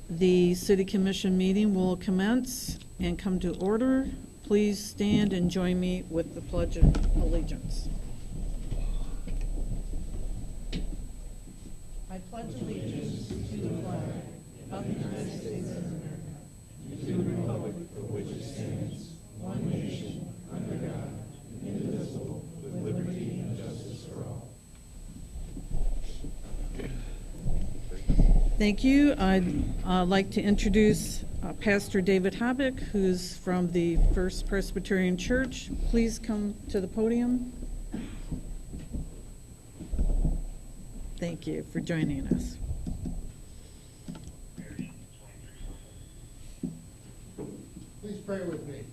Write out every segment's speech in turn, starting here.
The City Commission meeting will commence and come to order. Please stand and join me with the Pledge of Allegiance. I pledge allegiance to the flag of the United States of America, and to the republic for which it stands, one nation, under God, indivisible, with liberty and justice for all. Thank you. I'd like to introduce Pastor David Hobick, who's from the First Presbyterian Church. Please come to the podium. Thank you for joining us. Please pray with me.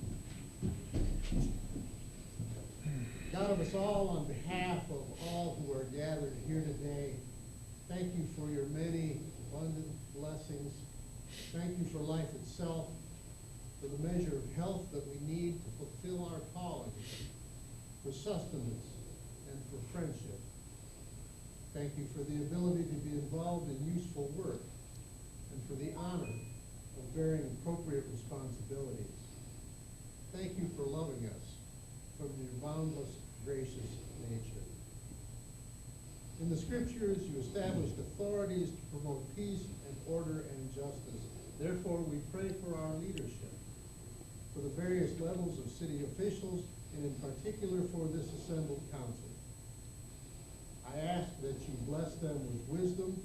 God of us all, on behalf of all who are gathered here today, thank you for your many abundant blessings. Thank you for life itself, for the measure of health that we need to fulfill our calling, for sustenance and for friendship. Thank you for the ability to be involved in useful work and for the honor of bearing appropriate responsibilities. Thank you for loving us from your boundless, gracious nature. In the scriptures, you established authorities to promote peace and order and justice. Therefore, we pray for our leadership, for the various levels of city officials, and in particular for this assembled council. I ask that you bless them with wisdom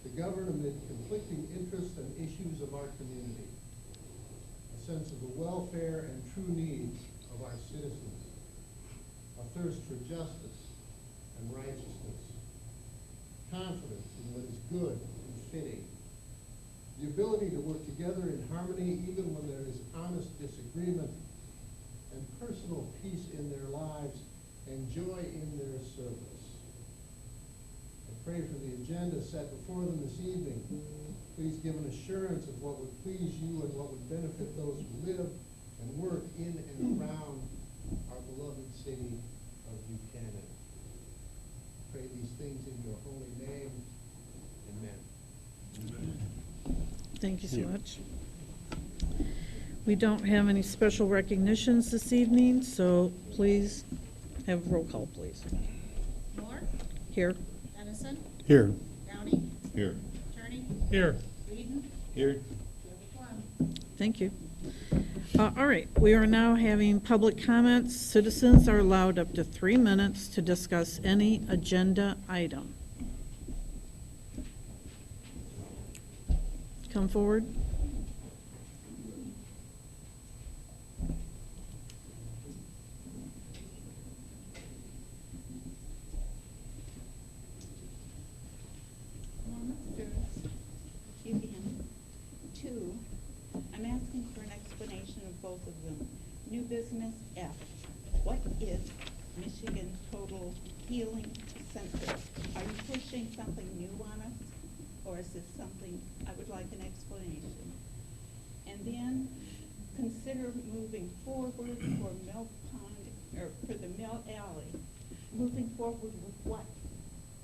to govern amid conflicting interests and issues of our community, a sense of the welfare and true needs of our citizens, a thirst for justice and righteousness, confidence in what is good and fitting, the ability to work together in harmony even when there is honest disagreement, and personal peace in their lives and joy in their service. I pray for the agenda set before them this evening. Please give an assurance of what would please you and what would benefit those who live and work in and around our beloved city of Buchanan. Pray these things in your holy name. Amen. Thank you so much. We don't have any special recognitions this evening, so please have roll call, please. Moore, Here. Dennison, Here. Downey, Here. Attorney, Here. Whedon, Here. Gilbert Plum. Thank you. All right, we are now having public comments. Citizens are allowed up to 3 minutes to discuss any agenda item. Come forward. Two, I'm asking for an explanation of both of them. New business F. What is Michigan Total Healing Center? Are you pushing something new on us? Or is this something, I would like an explanation. And then consider moving forward for Mill Pond, or for the Mill Alley. Moving forward with what?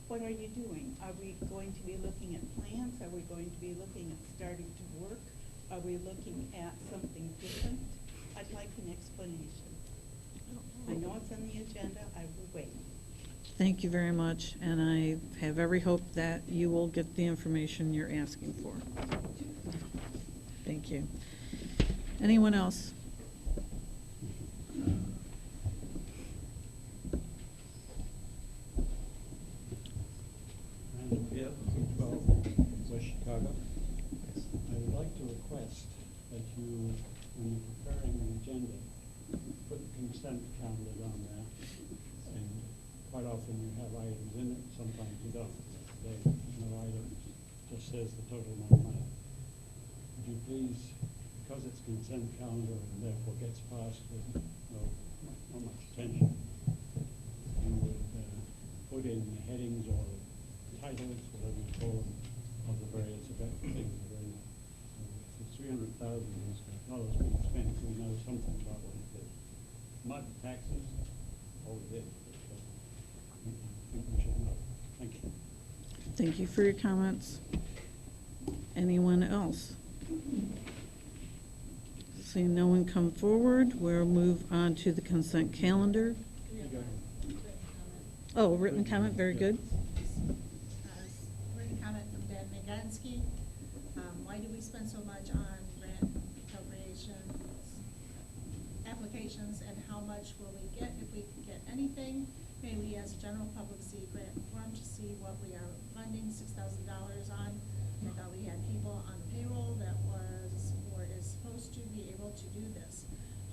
What are you doing? Are we going to be looking at plans? Are we going to be looking at starting to work? Are we looking at something different? I'd like an explanation. I know it's on the agenda. I will wait. Thank you very much, and I have every hope that you will get the information you're asking for. Thank you. Anyone else? Randall Field, 12, West Chicago. I would like to request that you, when you're preparing the agenda, put the consent calendar on there. And quite often you have items in it, sometimes you don't. Today, no items, just says the total amount of money. Would you please, because it's consent calendar and therefore gets passed with not much attention, you would put in the headings or titles, whatever you call them, of the various event things that are in it. So if it's $300,000 being spent, we know something about what it is. Mud taxes, all it is. So I think we should know. Thank you. Thank you for your comments. Anyone else? Seeing no one come forward, we'll move on to the consent calendar. Oh, written comment, very good. Written comment from Dan Megansky. Why do we spend so much on grant appropriations, applications, and how much will we get if we get anything? May we as a general public see grant form to see what we are funding $6,000 on? I thought we had people on the payroll that was, or is supposed to be able to do this.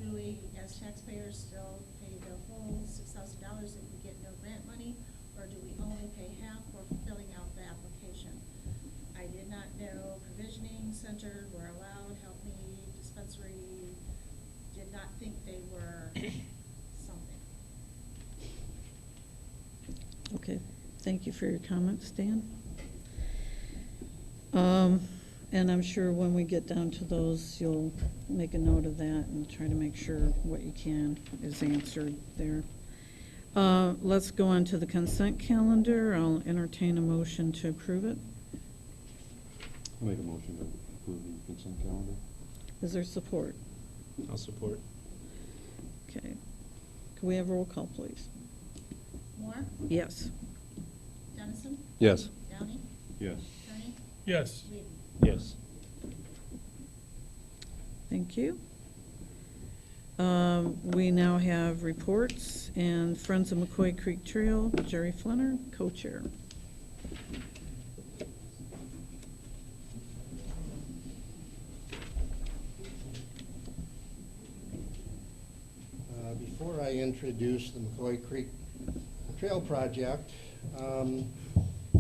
Do we, as taxpayers, still pay the full $6,000 if we get no grant money? Or do we only pay half for filling out the application? I did not know provisioning center were allowed, help me, dispensary, did not think they were something. Okay, thank you for your comments, Dan. And I'm sure when we get down to those, you'll make a note of that and try to make sure what you can is answered there. Let's go on to the consent calendar. I'll entertain a motion to approve it. I'll make a motion to approve the consent calendar. Is there support? I'll support. Okay. Can we have roll call, please? Moore? Yes. Dennison? Yes. Downey? Yes. Kearney? Yes. Whedon? Yes. Thank you. We now have reports, and Friends of McCoy Creek Trail, Jerry Flenner, co-chair. Before I introduce the McCoy Creek Trail Project,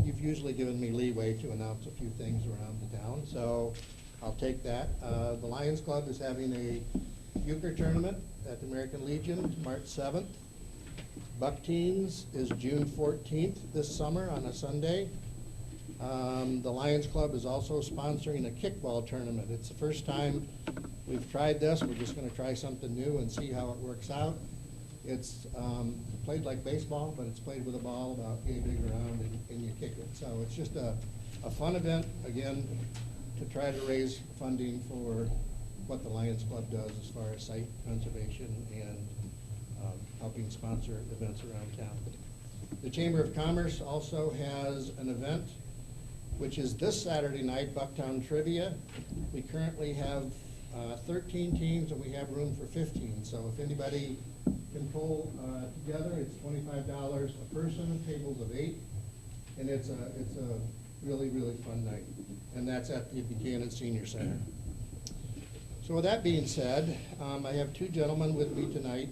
you've usually given me leeway to announce a few things around the town, so I'll take that. The Lions Club is having a euchre tournament at the American Legion, March 7th. Buck Teens is June 14th this summer on a Sunday. The Lions Club is also sponsoring a kickball tournament. It's the first time we've tried this. We're just going to try something new and see how it works out. It's played like baseball, but it's played with a ball about yay big around, and you kick it. So it's just a fun event, again, to try to raise funding for what the Lions Club does as far as site conservation and helping sponsor events around town. The Chamber of Commerce also has an event, which is this Saturday night, Bucktown Trivia. We currently have 13 teams, and we have room for 15. So if anybody can pull together, it's $25 a person, tables of 8, and it's a really, really fun night. And that's at the Buchanan Senior Center. So with that being said, I have two gentlemen with me tonight.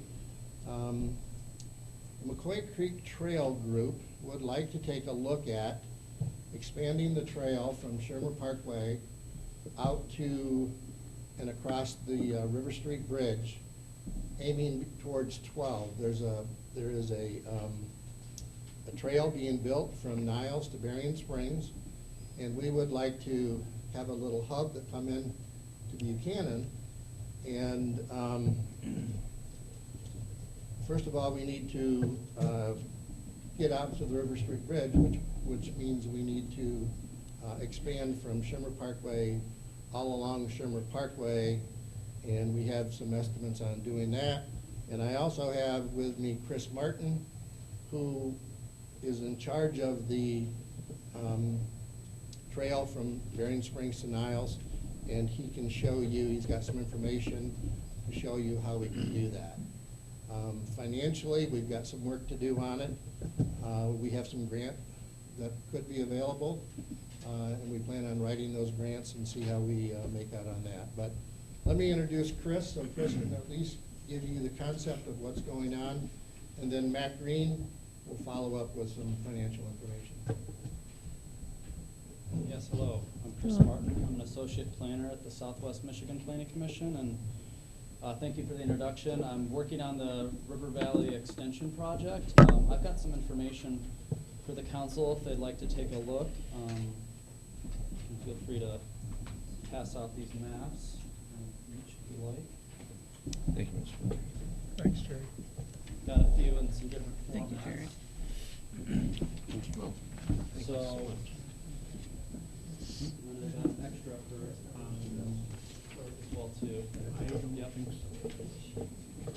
The McCoy Creek Trail Group would like to take a look at expanding the trail from Shermer Parkway out to and across the River Street Bridge, aiming towards 12. There is a trail being built from Niles to Berrien Springs, and we would like to have a little hub that come in to Buchanan. And first of all, we need to get out to the River Street Bridge, which means we need to expand from Shermer Parkway all along Shermer Parkway, and we have some estimates on doing that. And I also have with me Chris Martin, who is in charge of the trail from Berrien Springs to Niles, and he can show you, he's got some information to show you how we can do that. Financially, we've got some work to do on it. We have some grant that could be available, and we plan on writing those grants and see how we make out on that. But let me introduce Chris, so Chris can at least give you the concept of what's going on, and then Matt Green will follow up with some financial information. Yes, hello. I'm Chris Hello. Martin. I'm an associate planner at the Southwest Michigan Planning Commission, and thank you for the introduction. I'm working on the River Valley Extension Project. I've got some information for the council if they'd like to take a look. Feel free to pass out these maps each if you like. Thank you, Mr. Thanks, Jerry. Got a few in some different formats. Thank you, Jerry. So, I'm gonna have extra Director as well too. I don't Yep. think so.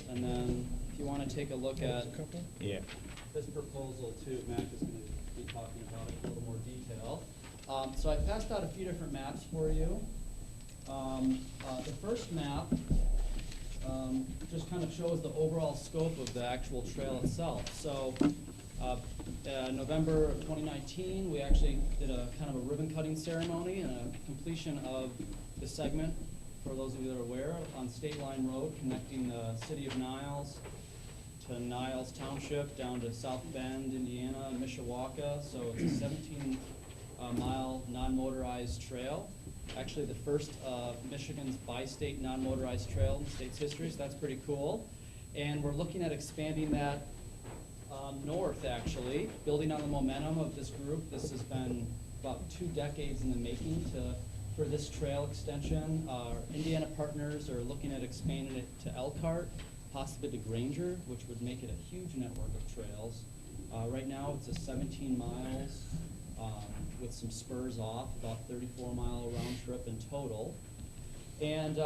And then if you want to take a look at A couple? Yeah. this proposal too, Mac is going to be talking about it in a little more detail. So I passed out a few different maps for you. The first map just kind of shows the overall scope of the actual trail itself. So November of 2019, we actually did a kind of a ribbon cutting ceremony and a completion of the segment, for those of you that are aware, on State Line Road connecting the city of Niles to Niles Township down to South Bend, Indiana, and Mishawaka. So it's a 17-mile non-motorized trail. Actually, the first Michigan's bi-state non-motorized trail in the state's history, so that's pretty cool. And we're looking at expanding that north, actually, building on the momentum of this group. This has been about 2 decades in the making for this trail extension. Our Indiana partners are looking at expanding it to Elkhart, possibly to Granger, which would make it a huge network of trails. Right now, it's a 17 miles with some spurs off, about 34-mile round trip in total. And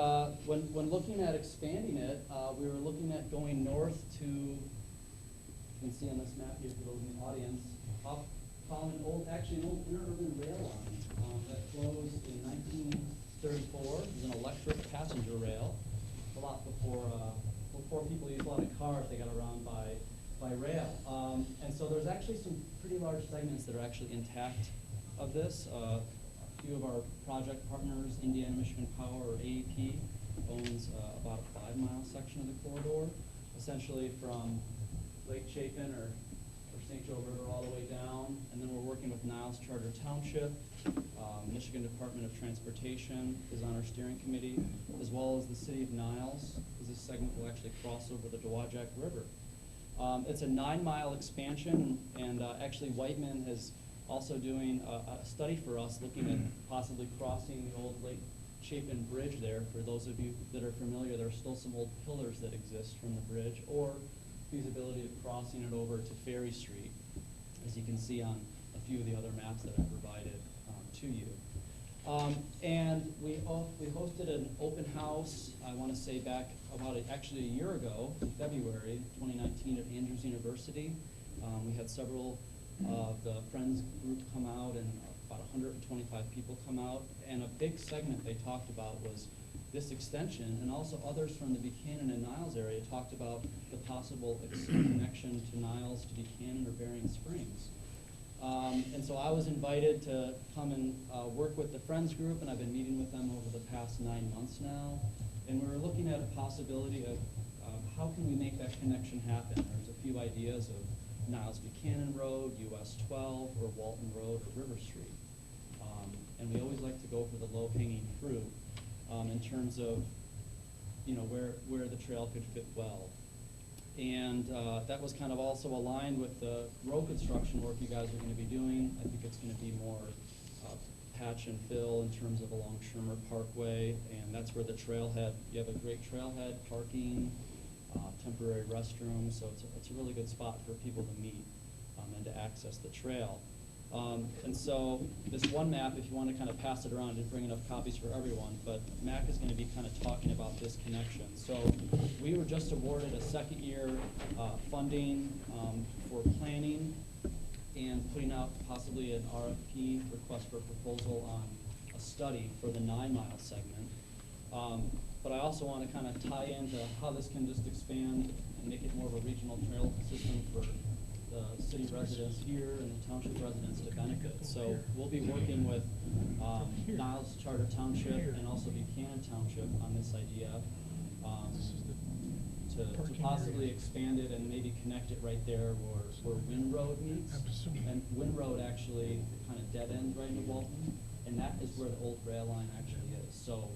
when looking at expanding it, we were looking at going north to, you can see on this map here for those in the audience, up following an old interurban rail line that closed in 1934. It was an electric passenger rail, a lot before people used a lot of cars. They got around by rail. And so there's actually some pretty large segments that are actually intact of this. A few of our project partners, Indiana Michigan Power, or AEP, owns about a 5-mile section of the corridor, essentially from Lake Chapin or St. Joe River all the way down. And then we're working with Niles Charter Township. Michigan Department of Transportation is on our steering committee, as well as the city of Niles, because this segment will actually cross over the Dowagiac River. It's a 9-mile expansion, and actually Whiteman is also doing a study for us looking at possibly crossing the old Lake Chapin Bridge there. For those of you that are familiar, there are still some old pillars that exist from the bridge, or feasibility of crossing it over to Ferry Street, as you can see on a few of the other maps that I've provided to you. And we hosted an open house, I want to say back about actually a year ago, in February 2019 at Andrews University. We had several of the Friends group come out and about 125 people come out. And a big segment they talked about was this extension, and also others from the Buchanan and Niles area talked about the possible connection to Niles, to Buchanan, or Bering Springs. And so I was invited to come and work with the Friends group, and I've been meeting with them over the past 9 months now. And we were looking at a possibility of how can we make that connection happen. There's a few ideas of Niles Buchanan Road, US 12, or Walton Road, or River Street. And we always like to go for the low-hanging fruit in terms of where the trail could fit well. And that was kind of also aligned with the road construction work you guys are going to be doing. I think it's going to be more patch and fill in terms of along Shermer Parkway, and that's where the trailhead, you have a great trailhead, parking, temporary restrooms, so it's a really good spot for people to meet and to access the trail. And so this one map, if you want to kind of pass it around, I didn't bring enough copies for everyone, but Mac is going to be kind of talking about this connection. So we were just awarded a second-year funding for planning and putting out possibly an RFP, request for proposal, on a study for the 9-mile segment. But I also want to kind of tie into how this can just expand and make it more of a regional trail system for the city residents here and the township residents to benefit. So we'll be working with Niles Charter Township and also Buchanan Township on this idea to possibly expand it and maybe connect it right there where Wynn Road meets. And Wynn Road actually kind of dead ends right into Walton, and that is where the old rail line actually is. So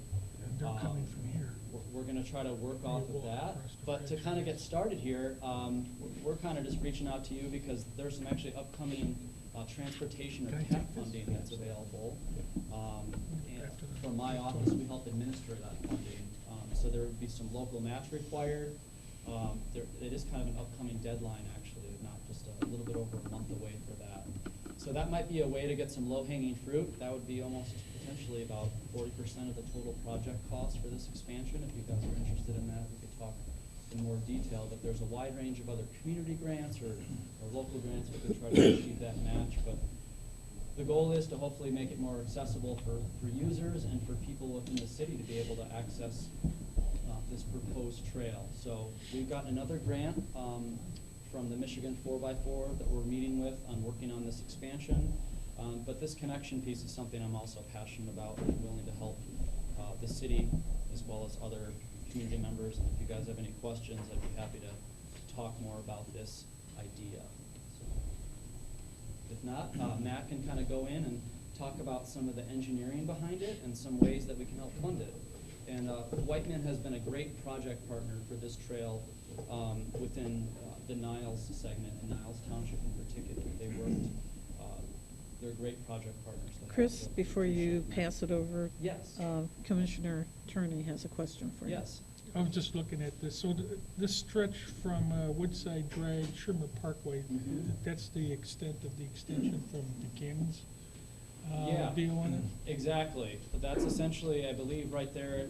They're coming from here. we're going to try to work off of that. But to kind of get started here, we're kind of just reaching out to you because there's some actually upcoming transportation or TAP funding that's available. And from my office, we help administer that funding. So there would be some local match required. It is kind of an upcoming deadline, actually, not just a little bit over a month away for that. So that might be a way to get some low-hanging fruit. That would be almost essentially about 40% of the total project cost for this expansion. If you guys are interested in that, we could talk in more detail, but there's a wide range of other community grants or local grants we could try to achieve that match. But the goal is to hopefully make it more accessible for users and for people within the city to be able to access this proposed trail. So we've got another grant from the Michigan 4x4 that we're meeting with on working on this expansion. But this connection piece is something I'm also passionate about and willing to help the city as well as other community members. And if you guys have any questions, I'd be happy to talk more about this idea. So, if not, Matt can kind of go in and talk about some of the engineering behind it and some ways that we can help fund it. And Whiteman has been a great project partner for this trail within the Niles segment, and Niles Township in particular. They worked, they're great project partners. Chris, before you pass it over, Yes. Commissioner Turney has a question for you. Yes. I was just looking at this. So this stretch from Woodside Drive, Sherman Parkway, that's the extent of the extension from Buchanan's Yeah. deal on it? Exactly. But that's essentially, I believe, right there,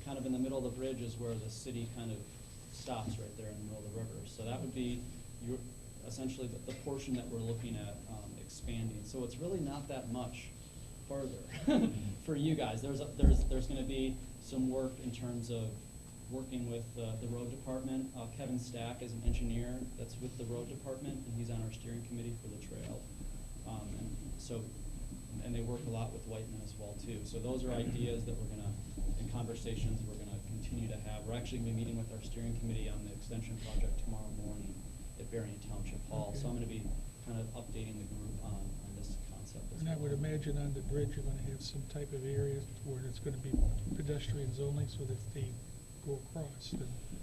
kind of in the middle of the bridge is where the city kind of stops right there in the middle of the river. So that would be essentially the portion that we're looking at expanding. So it's really not that much further for you guys. There's going to be some work in terms of working with the road department. Kevin Stack is an engineer that's with the road department, and he's on our steering committee for the trail. And they work a lot with Whiteman as well too. So those are ideas that we're gonna, in conversations we're gonna continue to have. We're actually gonna be meeting with our steering committee on the extension project tomorrow morning at Berrien Township Hall. Okay. So I'm gonna be kind of updating the group on this concept as And I well. would imagine on the bridge, you're gonna have some type of area where it's gonna be pedestrians only, so that they go across.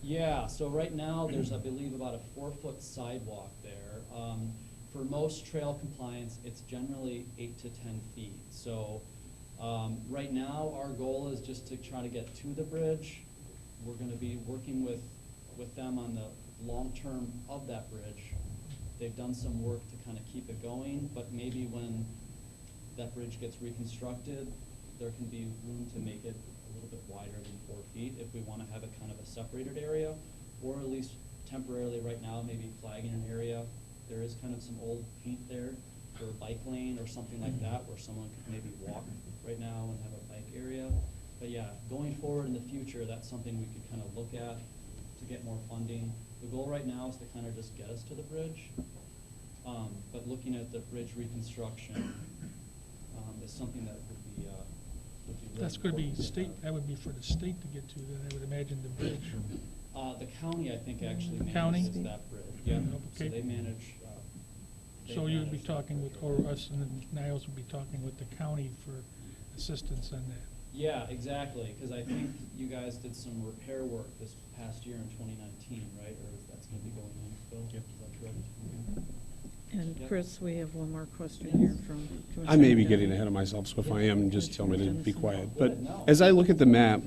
Yeah, so right now, there's, I believe, about a 4-foot sidewalk there. For most trail compliance, it's generally 8 to 10 feet. So right now, our goal is just to try to get to the bridge. We're gonna be working with them on the long-term of that bridge. They've done some work to kind of keep it going, but maybe when that bridge gets reconstructed, there can be room to make it a little bit wider than 4 feet if we want to have it kind of a separated area, or at least temporarily right now, maybe flagging an area. There is kind of some old feet there for a bike lane or something like that, where someone could maybe walk right now and have a bike area. But yeah, going forward in the future, that's something we could kind of look at to get more funding. The goal right now is to kind of just get us to the bridge. But looking at the bridge reconstruction is something that would be really That's gonna be important. state, that would be for the state to get to, then I would imagine the bridge. The county, I think, actually County? manages that bridge. Yeah, so Okay. they manage. So you'd be talking with, or us and then Niles would be talking with the county for assistance on that. Yeah, exactly, because I think you guys did some repair work this past year in 2019, right? Or that's going to be going on, Phil? Is that correct? And Yep. Chris, we have one more question here from Commissioner I may be Dunn. getting ahead of myself, so if I am, just tell me to be quiet. But No. as I look at the map,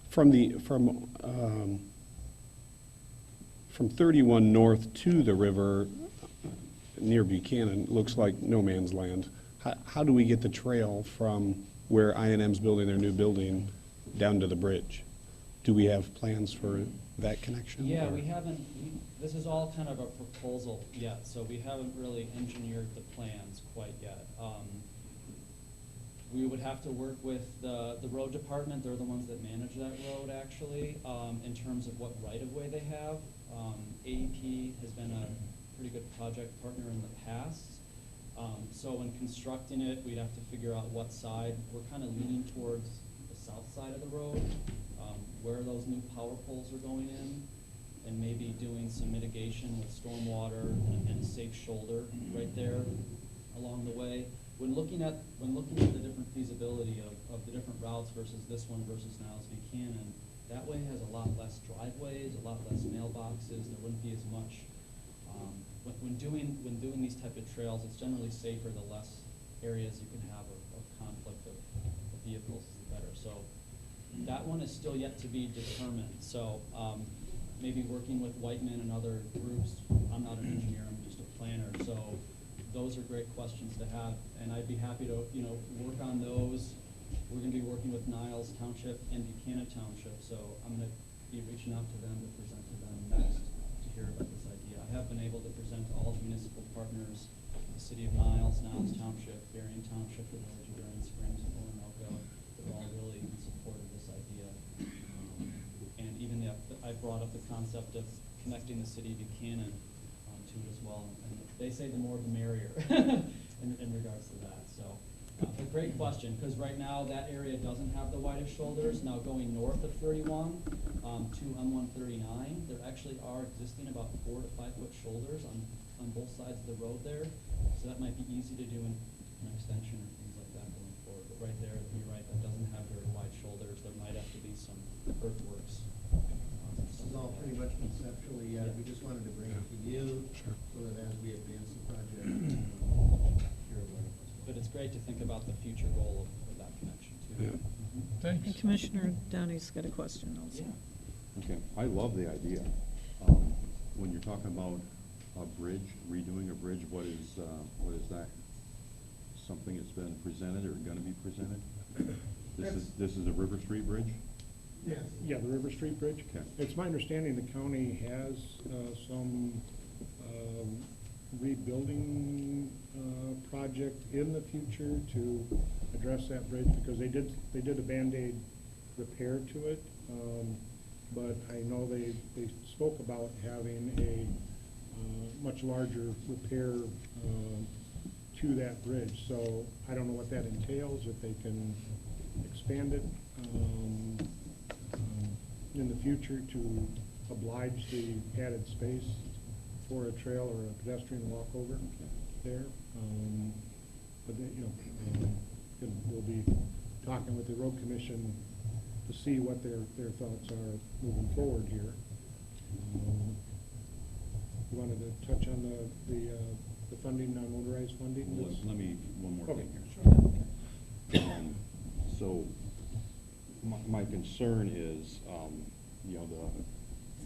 from 31 north to the river near Buchanan, looks like no man's land. How do we get the trail from where I&M's building their new building down to the bridge? Do we have plans for that connection? Yeah, or- we haven't, this is all kind of a proposal yet, so we haven't really engineered the plans quite yet. We would have to work with the road department, they're the ones that manage that road actually, in terms of what right-of-way they have. AEP has been a pretty good project partner in the past. So when constructing it, we'd have to figure out what side. We're kind of leaning towards the south side of the road, where those new power poles are going in, and maybe doing some mitigation with stormwater and a safe shoulder right there along the way. When looking at the different feasibility of the different routes versus this one versus Niles Buchanan, that way has a lot less driveways, a lot less mailboxes. There wouldn't be as much. When doing these type of trails, it's generally safer the less areas you can have of conflict of vehicles, the better. So that one is still yet to be determined. So maybe working with Whiteman and other groups. I'm not an engineer, I'm just a planner. So those are great questions to have, and I'd be happy to, work on those. We're gonna be working with Niles Township and Buchanan Township, so I'm gonna be reaching out to them to present to them next to hear about this idea. I have been able to present to all municipal partners, the city of Niles Township, Berrien Township, the village of Berrien Springs, and Orinoco. They're all really in support of this idea. And even I brought up the concept of connecting the city of Buchanan to it as well. And they say the more the merrier in regards to that. So, a great question, because right now that area doesn't have the widest shoulders. Now going north of 31 to M139, there actually are existing about 4 to 5 foot shoulders on both sides of the road there. So that might be easy to do in an extension or things like that going forward. But right there, you're right, that doesn't have very wide shoulders. There might have to be some earthworks. This is all pretty much conceptually yet. We just wanted to bring it to you so that as we advance the project, you're aware. But it's great to think about the future goal of that connection too. Yeah. Mhm. Thanks. And Commissioner Downey's got a question also. Yeah. Okay, I love the idea. When you're talking about a bridge, redoing a bridge, what is that? Something that's been presented or gonna be presented? This is a River Street Bridge? Yes. Yeah, the River Street Bridge. Okay. It's my understanding the county has some rebuilding project in the future to address that bridge, because they did a Band-Aid repair to it. But I know they spoke about having a much larger repair to that bridge. So I don't know what that entails, if they can expand it in the future to oblige the added space for a trail or a pedestrian walkover there. But we'll be talking with the road commission to see what their thoughts are moving forward here. You wanted to touch on the funding, non-motorized funding? Let me, one more Okay. thing here. So, my concern is, the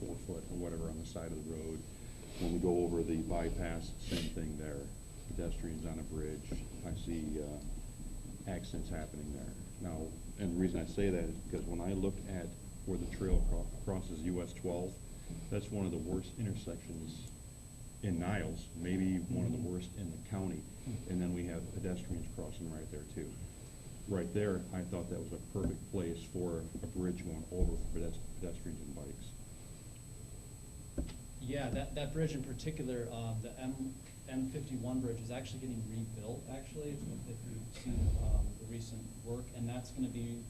4 foot or whatever on the side of the road. When we go over the bypass, same thing there. Pedestrians on a bridge, I see accidents happening there. Now, and the reason I say that is because when I look at where the trail crosses US 12, that's one of the worst intersections in Niles, maybe one of the worst in the county. And then we have pedestrians crossing right there too. Right there, I thought that was a perfect place for a bridge going over for pedestrians and bikes. Yeah, that bridge in particular, the M51 bridge is actually getting rebuilt, actually, if you've seen the recent work, and that's gonna be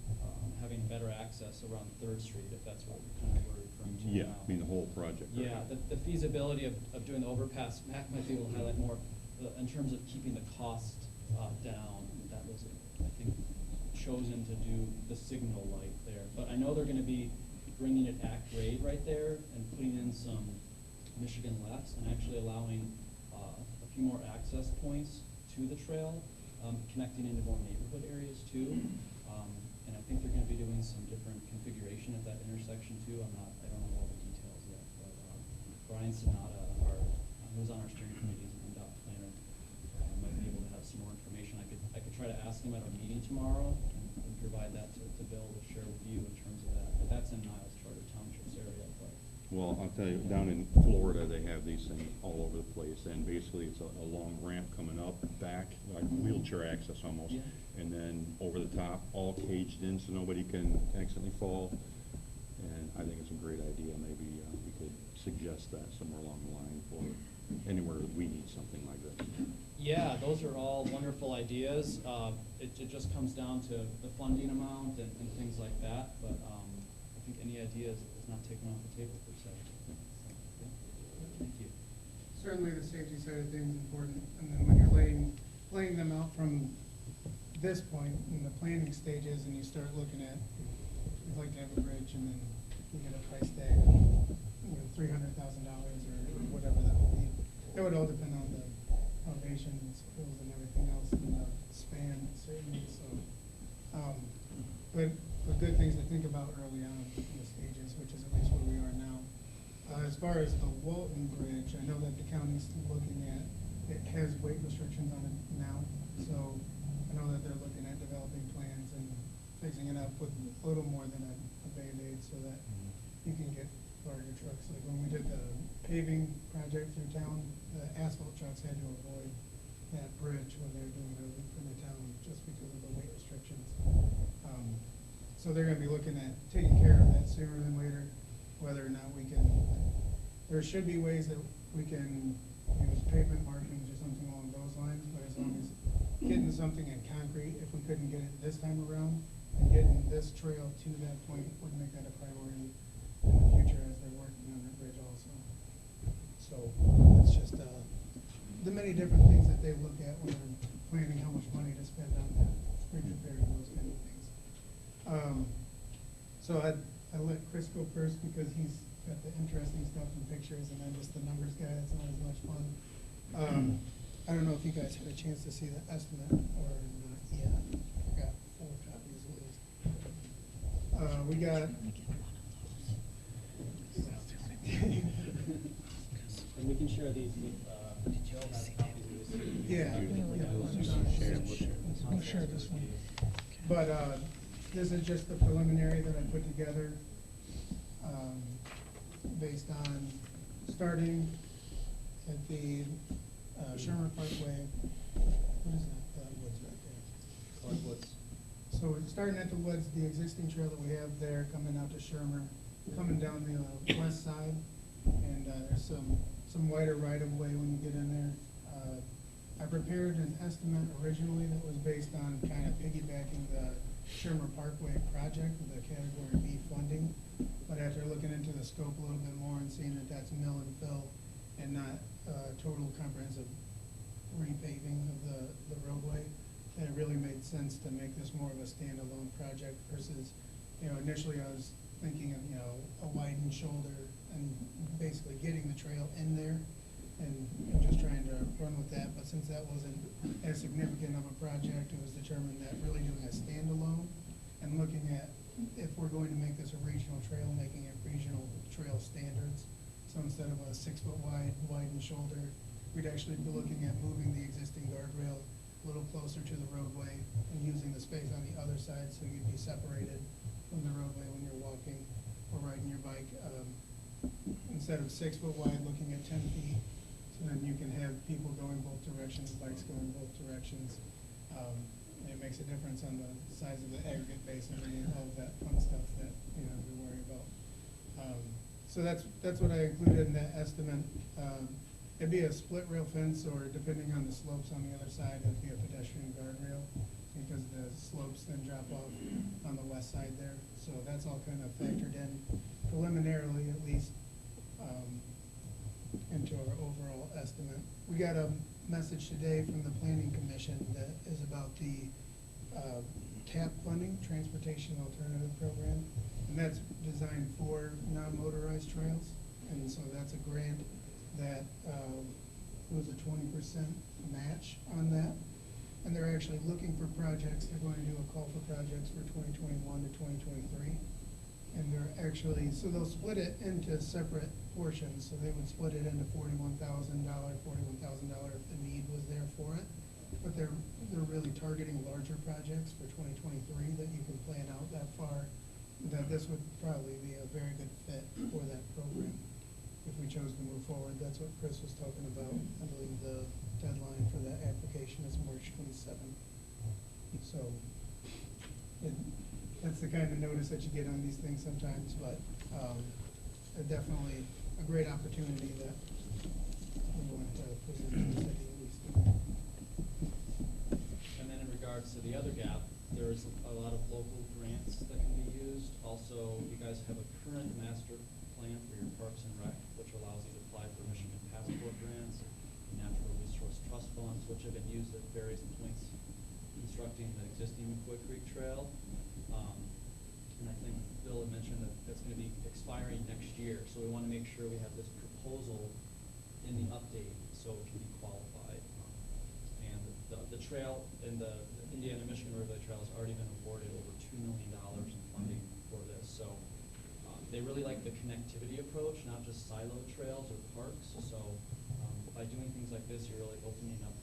having better access around 3rd Street, if that's what you're kind of referring to Yeah, now. I mean, the whole project. right? Yeah, the feasibility of doing the overpass, Mac might be able to highlight more, in terms of keeping the cost down. That was, I think, chosen to do the signal light there. But I know they're gonna be bringing it at grade right there and putting in some Michigan lefts and actually allowing a few more access points to the trail, connecting into more neighborhood areas too. And I think they're gonna be doing some different configuration at that intersection too. I don't know all the details yet, but Brian Sonata, who's on our steering committee, is an NDOT planner, might be able to have some more information. I could try to ask him at our meeting tomorrow and provide that to Bill to share with you in terms of that. But that's in Niles Charter Township's area, but. Well, I'll tell you, down in Florida, they have these things all over the place, and basically it's a long ramp coming up, back, like wheelchair access almost, Yeah. and then over the top, all caged in so nobody can accidentally fall. And I think it's a great idea. Maybe we could suggest that somewhere along the line for anywhere that we need something like this. Yeah, those are all wonderful ideas. It just comes down to the funding amount and things like that, but I think any idea is not taken off the table per se. So, yeah. Thank you. Certainly the safety side of things is important, and then when you're laying them out from this point in the planning stages and you start looking at, we'd like to have a bridge and then we get a price tag of $300,000 or whatever that would be. It would all depend on the foundation and schools and everything else and the span certainly, so. But good things to think about early on in the stages, which is at least where we are now. As far as the Walton Bridge, I know that the county's looking at it has weight restrictions on it now, so I know that they're looking at developing plans and fixing it up with a little more than a Band-Aid so that you can get larger trucks. Like when we did the paving project through town, the asphalt trucks had to avoid that bridge when they were doing the loop in the town just because of the weight restrictions. So they're gonna be looking at taking care of that sooner than later, whether or not we can, there should be ways that we can use pavement markings or something along those lines, but as long as getting something in concrete, if we couldn't get it this time around, and getting this trail to that point would make that a priority in the future as they're working on that bridge also. So that's just, the many different things that they look at when they're planning how much money to spend on that, bridge repair and those kind of things. So I let Chris go first because he's got the interesting stuff and pictures, and I'm just the numbers guy, that's not as much fun. I don't know if you guys had a chance to see the estimate or not yet. I got 4 copies at least. We got. And we can share these with, Joe has copies of this. Yeah. We'll share this one. But, this is just the preliminary that I put together, based on starting at the, Shermer Parkway. What is that, woods right there? Clark Woods. So we're starting at the woods, the existing trail that we have there, coming out to Shermer, coming down the west side, and there's some wider right-of-way when you get in there. I prepared an estimate originally that was based on kind of piggybacking the Shermer Parkway project with the Category B funding, but after looking into the scope a little bit more and seeing that that's mill and fill and not total comprehensive repaving of the roadway, it really made sense to make this more of a standalone project versus, initially I was thinking of, a widened shoulder and basically getting the trail in there and just trying to run with that. But since that wasn't as significant of a project, it was determined that really doing a standalone and looking at if we're going to make this a regional trail, making it regional trail standards. So instead of a 6-foot wide widened shoulder, we'd actually be looking at moving the existing guardrail a little closer to the roadway and using the space on the other side so you'd be separated from the roadway when you're walking or riding your bike. Instead of 6-foot wide, looking at 10 feet, so then you can have people going both directions, bikes going both directions. And it makes a difference on the size of the aggregate basin and all of that fun stuff that we worry about. So that's what I included in that estimate. It'd be a split rail fence, or depending on the slopes on the other side, it'd be a pedestrian guardrail because the slopes then drop off on the west side there. So that's all kind of factored in preliminarily, at least, into our overall estimate. We got a message today from the Planning Commission that is about the TAP funding, Transportation Alternative Program, and that's designed for non-motorized trails. And so that's a grant that was a 20% match on that. And they're actually looking for projects. They're going to do a call for projects for 2021 to 2023. And they're actually, so they'll split it into separate portions. So they would split it into $41,000 if the need was there for it. But they're really targeting larger projects for 2023 that you can plan out that far. That this would probably be a very good fit for that program if we chose to move forward. That's what Chris was talking about. I believe the deadline for that application is March 27th. So that's the kind of notice that you get on these things sometimes, but definitely a great opportunity that we want to put into the city at least. And then in regards to the other gap, there's a lot of local grants that can be used. Also, you guys have a current master plan for your Parks and Rec, which allows you to apply for Michigan Passport grants, natural resource trust funds, which have been used at various points constructing the existing McCoy Creek Trail. And I think Bill had mentioned that that's going to be expiring next year, so we want to make sure we have this proposal in the update so it can be qualified. And the trail in the Indiana-Michigan Riverway Trail has already been awarded over $2 million in funding for this. So they really like the connectivity approach, not just siloed trails or parks. So by doing things like this, you're really opening up,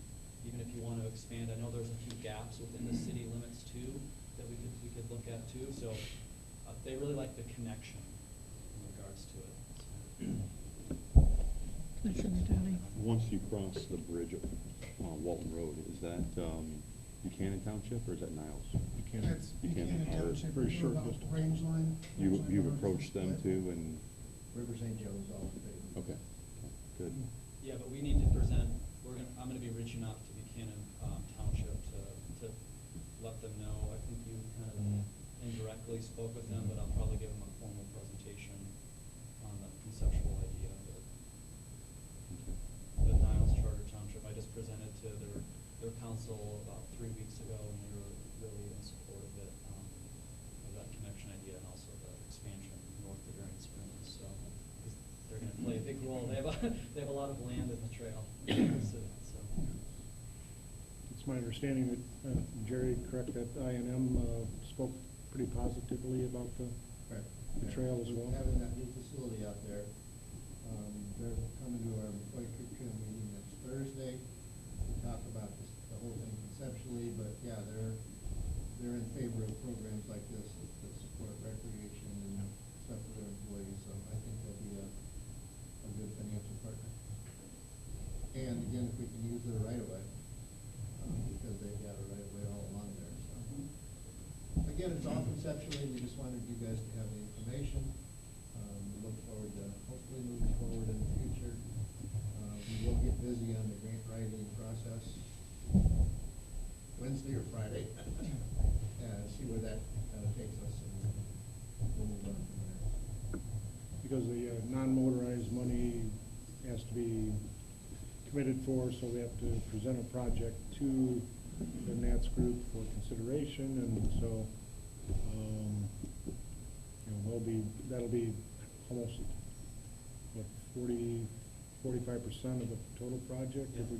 even if you want to expand, I know there's a few gaps within the city limits too, that we could look at too, so, they really like the connection in regards to it. Commissioner Downey? Once you cross the bridge on Walton Road, is that Buchanan Township or is that Niles? That's Buchanan, Buchanan Township, very we're short about distance. range line. You've approached them too, and, River St. Joe's, all in favor. okay, good. Yeah, but we need to present, I'm gonna be reaching out to Buchanan, Township to let them know. I think you kind of indirectly spoke with them, but I'll probably give them a formal presentation on the conceptual idea of it. The Niles Charter Township, I just presented to their council about 3 weeks ago, and they were really in support of it, of that connection idea, and also the expansion north of Varian Springs, so, 'cause they're gonna play a big role. They have a lot of land in the trail, so. It's my understanding that, Jerry, correct, that I&M spoke pretty positively about the trail as well. Having that new facility out there, they're coming to our McCoy Creek Trail meeting next Thursday to talk about this, the whole thing conceptually, but yeah, they're in favor of programs like this that support recreation and stuff for their employees, so I think they'll be a good financial partner. And again, if we can use their right of way, because they've got a right of way all along there, so. Again, it's all conceptually, we just wanted you guys to have the information. We look forward to hopefully moving forward in the future. We will get busy on the grant writing process Wednesday or Friday, and see where that takes us, and we'll move on from there. Because the non-motorized money has to be committed for, so we have to present a project to the NATS group for consideration, and so, that'll be almost, what, 45% of the total project? If we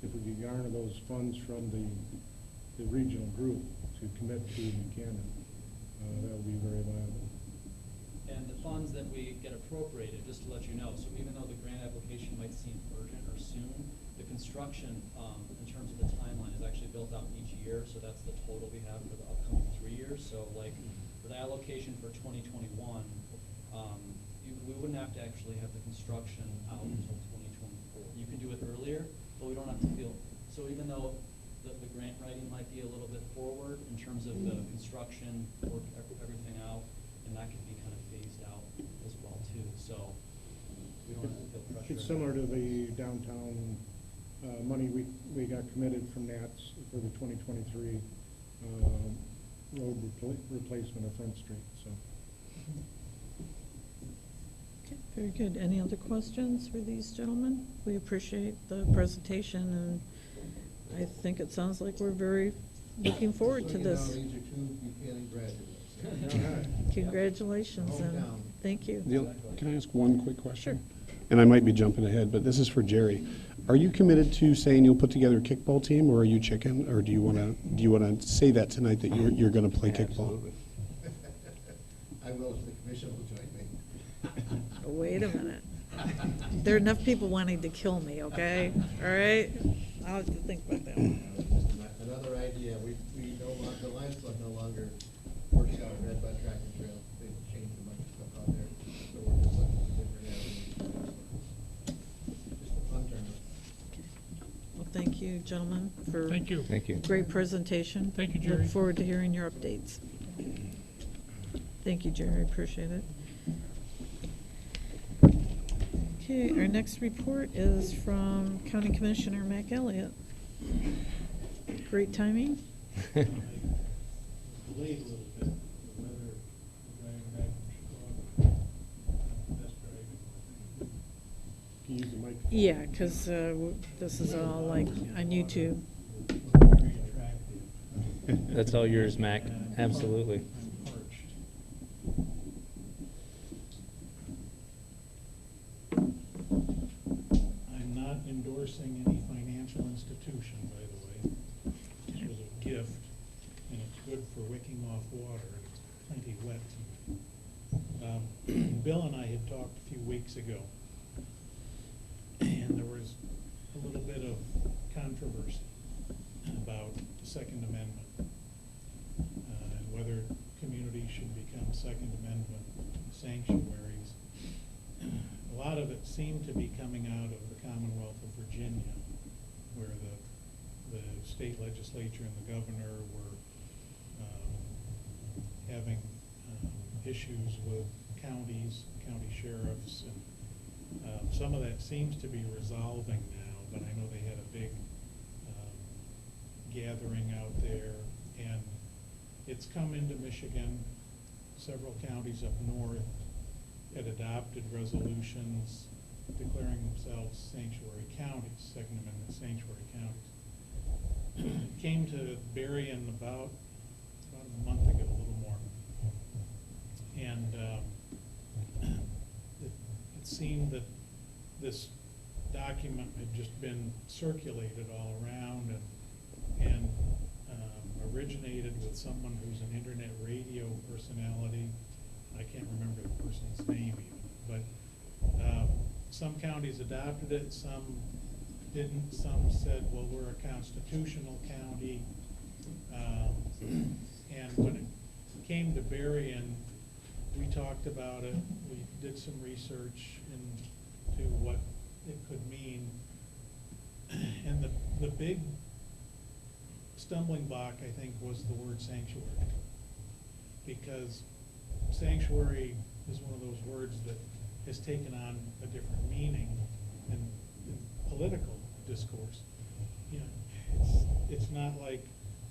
could garner those funds from the regional group to commit to Buchanan, that would be very viable. And the funds that we get appropriated, just to let you know, so even though the grant application might seem urgent or soon, the construction, in terms of the timeline, is actually built out each year, so that's the total we have for the upcoming 3 years. So like, for the allocation for 2021, we wouldn't have to actually have the construction out until 2024. You can do it earlier, but we don't have to so even though the grant writing might be a little bit forward in terms of the construction, work everything out, and that could be kind of phased out as well too, so we don't have to feel pressure. It's similar to the downtown money we got committed from NATS for the 2023 road replacement of Front Street, so. Okay, very good. Any other questions for these gentlemen? We appreciate the presentation, and I think it sounds like we're very looking forward to this. So you know, these are two Buchanan graduates. Congratulations, and Hometown. thank you. Neil, can I ask one quick question? Sure. And I might be jumping ahead, but this is for Jerry. Are you committed to saying you'll put together a kickball team, or are you chicken, or do you want to say that tonight that you're going to play kickball? Absolutely. I will if the commission will join me. Wait a minute. There are enough people wanting to kill me, okay? All right? I'll have to think about that one. Another idea, we no longer, the Lions Club no longer works out at Red Bud Track and Trail. They've changed a bunch of stuff out there, so we're just looking at different avenues. Just a fun tournament. Well, thank you, gentlemen, for Thank you. Thank you. great presentation. Thank you, Jerry. Look forward to hearing your updates. Thank you, Jerry, appreciate it. Okay, our next report is from County Commissioner Mac Elliott. Great timing. Delayed a little bit, the weather, driving back from Chicago, best driving. Can you use the mic? Yeah, because this is all like on YouTube. Very attractive. That's all yours, Mac. And Absolutely. I'm parched. I'm not endorsing any financial institution, by the way. This was a gift, and it's good for wicking off water, and it's plenty wet tonight. Bill and I had talked a few weeks ago, and the there was a little bit of controversy about the Second Amendment and whether communities should become Second Amendment sanctuaries. A lot of it seemed to be coming out of the Commonwealth of Virginia, where the state legislature and the governor were having issues with counties, county sheriffs, and some of that seems to be resolving now, but I know they had a big gathering out there, and it's come into Michigan. Several counties up north had adopted resolutions declaring themselves sanctuary counties, Second Amendment sanctuary counties. Came to Berrien about a month ago, a little more. And it seemed that this document had just been circulated all around and originated with someone who's an internet radio personality. I can't remember the person's name even, but some counties adopted it, some didn't. Some said, well, we're a constitutional county. And when it came to Berrien, we talked about it. We did some research into what it could mean. And the big stumbling block, I think, was the word sanctuary. Because sanctuary is one of those words that has taken on a different meaning in political discourse. You know, it's not like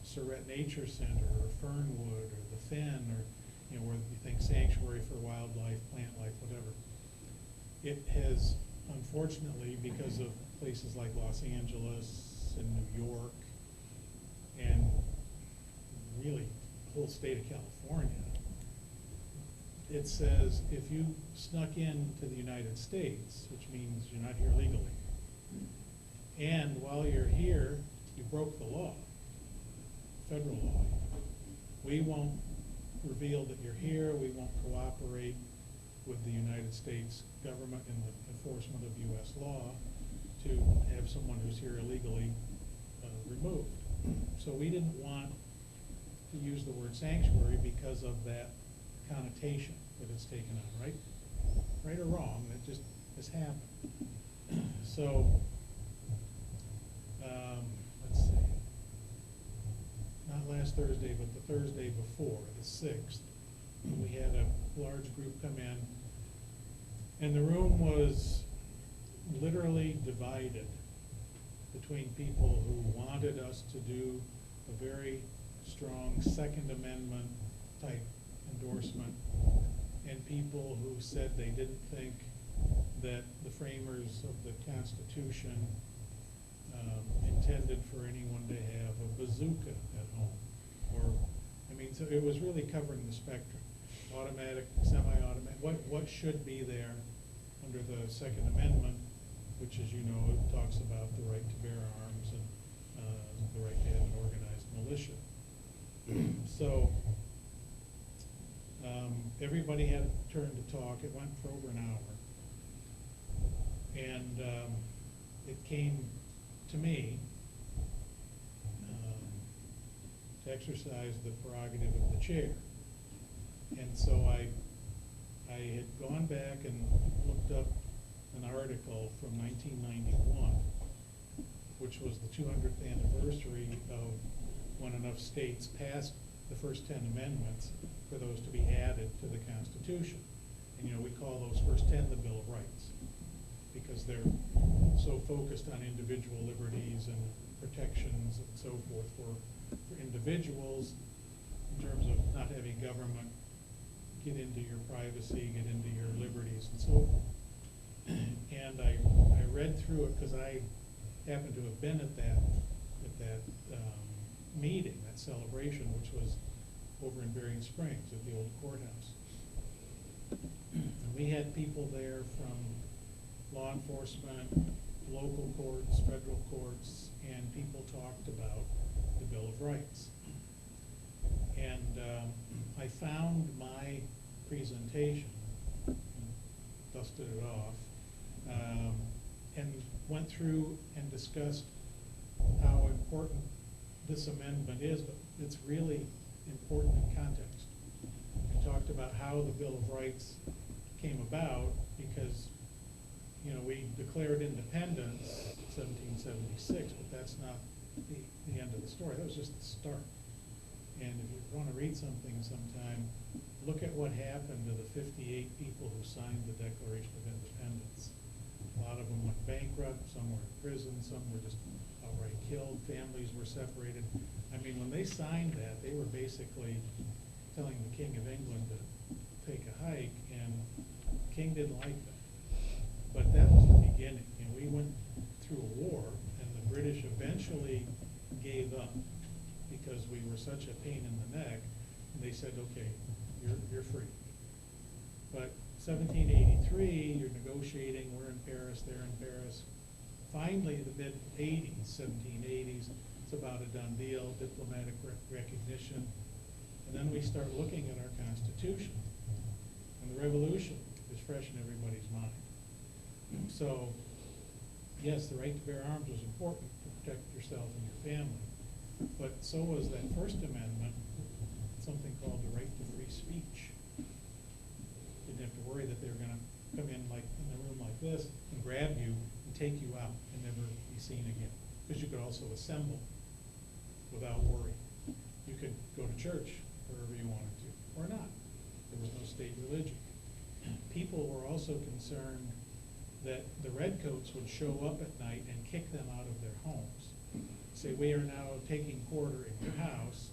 Surrett Nature Center or Fernwood or the Finn, or you know, where you think sanctuary for wildlife, plant life, whatever. It has, unfortunately, because of places like Los Angeles and New York and really the whole state of California, it says if you snuck into the United States, which means you're not here legally, and while you're here, you broke the law, federal law, we won't reveal that you're here, we won't cooperate with the United States government in the enforcement of U.S. law to have someone who's here illegally removed. So we didn't want to use the word sanctuary because of that connotation that it's taken on, right? Right or wrong, that just has happened. So, let's see, not last Thursday, but the Thursday before, the 6th, we had a large group come in, and the room was literally divided between people who wanted us to do a very strong Second Amendment type endorsement, and people who said they didn't think that the framers of the Constitution intended for anyone to have a bazooka at home. Or, I mean, so it was really covering the spectrum. Automatic, semi-automatic, what should be there under the Second Amendment, which, as you know, it talks about the right to bear arms and the right to have an organized militia. So everybody had a turn to talk. It went for over an hour. And it came to me to exercise the prerogative of the chair. And so I had gone back and looked up an article from 1991, which was the 200th anniversary of when enough states passed the first 10 amendments for those to be added to the Constitution. And you know, we call those first 10 the Bill of Rights, because they're so focused on individual liberties and protections and so forth for individuals in terms of not having government get into your privacy, get into your liberties and so forth. And I read through it because I happened to have been at that meeting, that celebration, which was over in Berrien Springs at the old courthouse. And we had people there from law enforcement, local courts, federal courts, and people talked about the Bill of Rights. And I found my presentation, dusted it off, and went through and discussed how important this amendment is, but it's really important in context. And talked about how the Bill of Rights came about, because, you know, we declared independence in 1776, but that's not the end of the story. That was just the start. And if you want to read something sometime, look at what happened to the 58 people who signed the Declaration of Independence. A lot of them went bankrupt, some were in prison, some were just outright killed, families were separated. I mean, when they signed that, they were basically telling the King of England to take a hike, and the King didn't like that. But that was the beginning, and we went through a war, and the British eventually gave up because we were such a pain in the neck, and they said, okay, you're free. But 1783, you're negotiating, we're in Paris, they're in Paris. Finally, the mid-80s, 1780s, it's about a done deal, diplomatic recognition. And then we start looking at our Constitution. And the Revolution is fresh in everybody's mind. So, yes, the right to bear arms was important to protect yourself and your family. But so was that First Amendment, something called the right to free speech. Didn't have to worry that they were going to come in like in a room like this and grab you and take you out and never be seen again. Because you could also assemble without worry. You could go to church wherever you wanted to, or not. There was no state religion. People were also concerned that the redcoats would show up at night and kick them out of their homes. Say, we are now taking quarter in your house,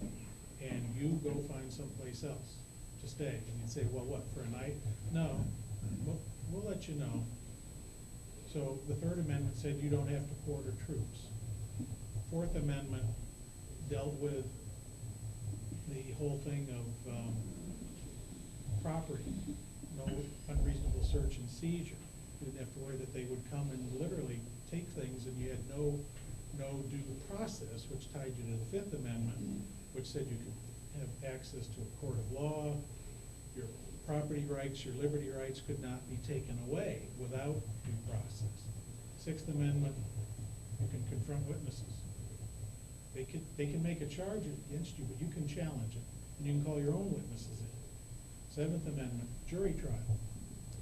and you go find someplace else to stay. And you'd say, well, what, for a night? No, we'll let you know. So the Third Amendment said you don't have to quarter troops. Fourth Amendment dealt with the whole thing of property, no unreasonable search and seizure. You didn't have to worry that they would come and literally take things, and you had no due process, which tied you to the Fifth Amendment, which said you could have access to a court of law. Your property rights, your liberty rights could not be taken away without due process. Sixth Amendment, you can confront witnesses. They can make a charge against you, but you can challenge it, and you can call your own witnesses in. Seventh Amendment, jury trial.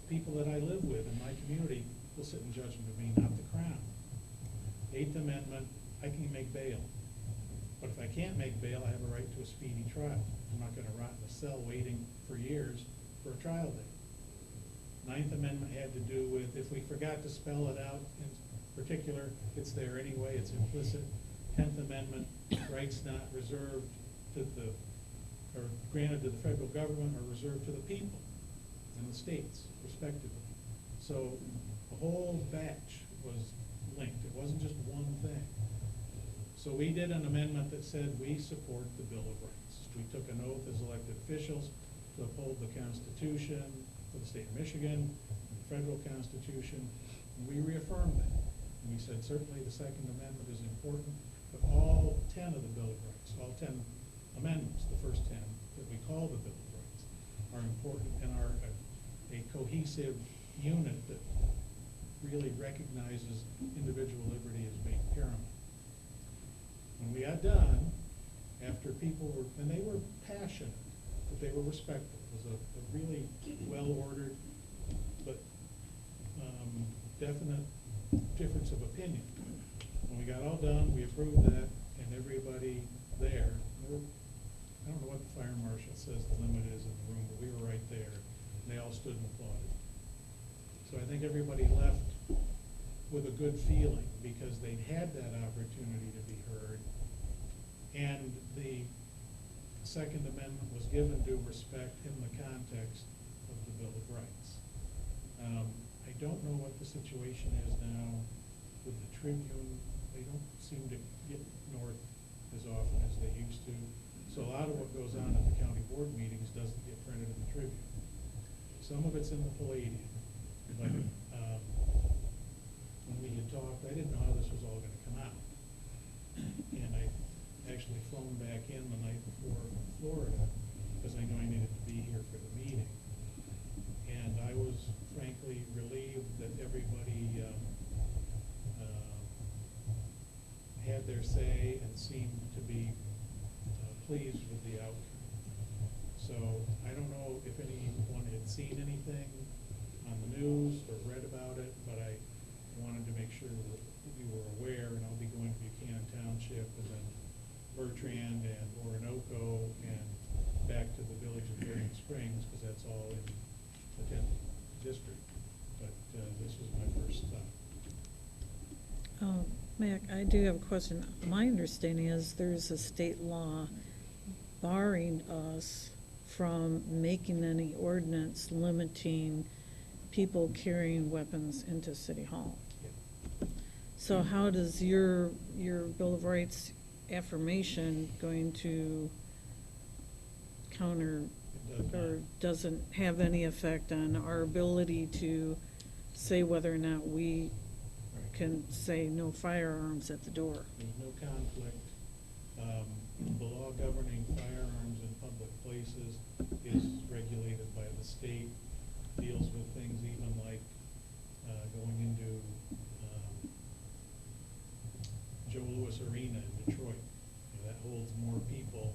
People that I live with in my community will sit in judgment of me, not the Crown. Eighth Amendment, I can make bail. But if I can't make bail, I have a right to a speedy trial. I'm not going to rot in a cell waiting for years for a trial date. Ninth Amendment had to do with, if we forgot to spell it out in particular, it's there anyway, it's implicit. 10th Amendment, rights not reserved to or granted to the federal government are reserved to the people and the states, respectively. So the whole batch was linked. It wasn't just one thing. So we did an amendment that said we support the Bill of Rights. We took an oath as elected officials to uphold the Constitution for the state of Michigan, the federal Constitution, and we reaffirmed that. And we said certainly the Second Amendment is important, but all 10 of the Bill of Rights, all 10 amendments, the first 10 that we call the Bill of Rights, are important and are a cohesive unit that really recognizes individual liberty as being paramount. When we got done, after people were, and they were passionate, but they were respectful. It was a really well-ordered, but definite difference of opinion. When we got all done, we approved that, and everybody there I don't know what the fire marshal says the limit is in the room, but we were right there, and they all stood and applauded. So I think everybody left with a good feeling because they'd had that opportunity to be heard, and the Second Amendment was given due respect in the context of the Bill of Rights. I don't know what the situation is now with the Tribune. They don't seem to get north as often as they used to. So a lot of what goes on at the county board meetings doesn't get printed in the Tribune. Some of it's in the Palladium. But when we had talked, I didn't know how this was all going to come out. And I actually flown back in the night before from Florida because I knew I needed to be here for the meeting. And I was frankly relieved that everybody say and seemed to be pleased with the outcome. So I don't know if anyone had seen anything on the news or read about it, but I wanted to make sure that you were aware, and I'll be going to Buchanan Township and then Bertrand and Orinoco and back to the village of Bering Springs, because that's all in the 10th district. But this was my first stop. Mac, I do have a question. My understanding is there's a state law barring us from making any ordinance limiting people carrying weapons into City Hall. Yeah. So how does your Bill of Rights affirmation going to counter It does or not. doesn't have any effect on our ability to say whether or not we Right. can say no firearms at the door? There's no conflict. The law governing firearms in public places is regulated by the state, deals with things even like going into Joe Louis Arena in Detroit. You know, that holds more people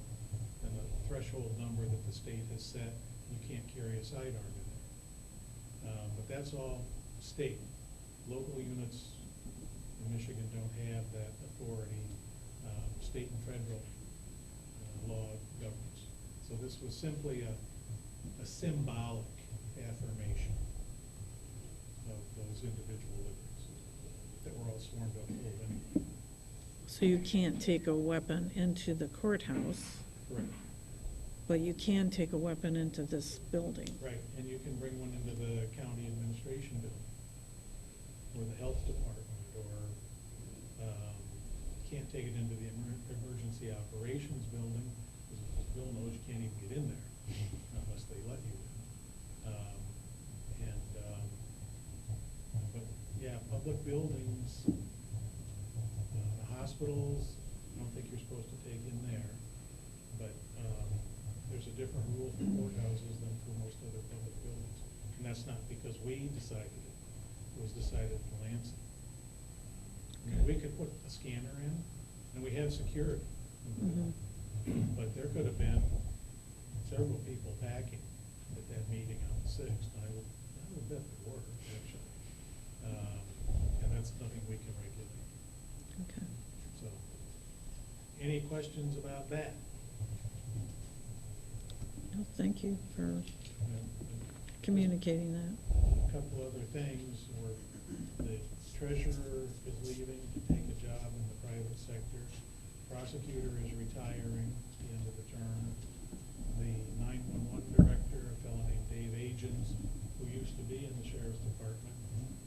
than the threshold number that the state has set. You can't carry a sidearm in it. But that's all state. Local units in Michigan don't have that authority. State and federal law governs. So this was simply a symbolic affirmation of those individual liberties that were all sworn to uphold anyway. So you can't take a weapon into the courthouse, Correct. but you can take a weapon into this building. Right, and you can bring one into the county administration building, or the health department, or you can't take it into the emergency operations building, because as Bill knows, you can't even get in there unless they let you in. But yeah, public buildings, the hospitals, I don't think you're supposed to take in there, but there's a different rule for courthouses than for most other public buildings. And that's not because we decided it. It was decided in Lansing. I mean, we could put a scanner in, and we have security in the building. But there could have been several people packing at that meeting on the 6th. I would bet there were, actually. And that's nothing we can regulate. Okay. So, any questions about that? No, thank you for And communicating that. a couple other things were the treasurer is leaving to take a job in the private sector. Prosecutor is retiring at the end of the term. The 911 director, a fellow named Dave Agins, who used to be in the sheriff's department,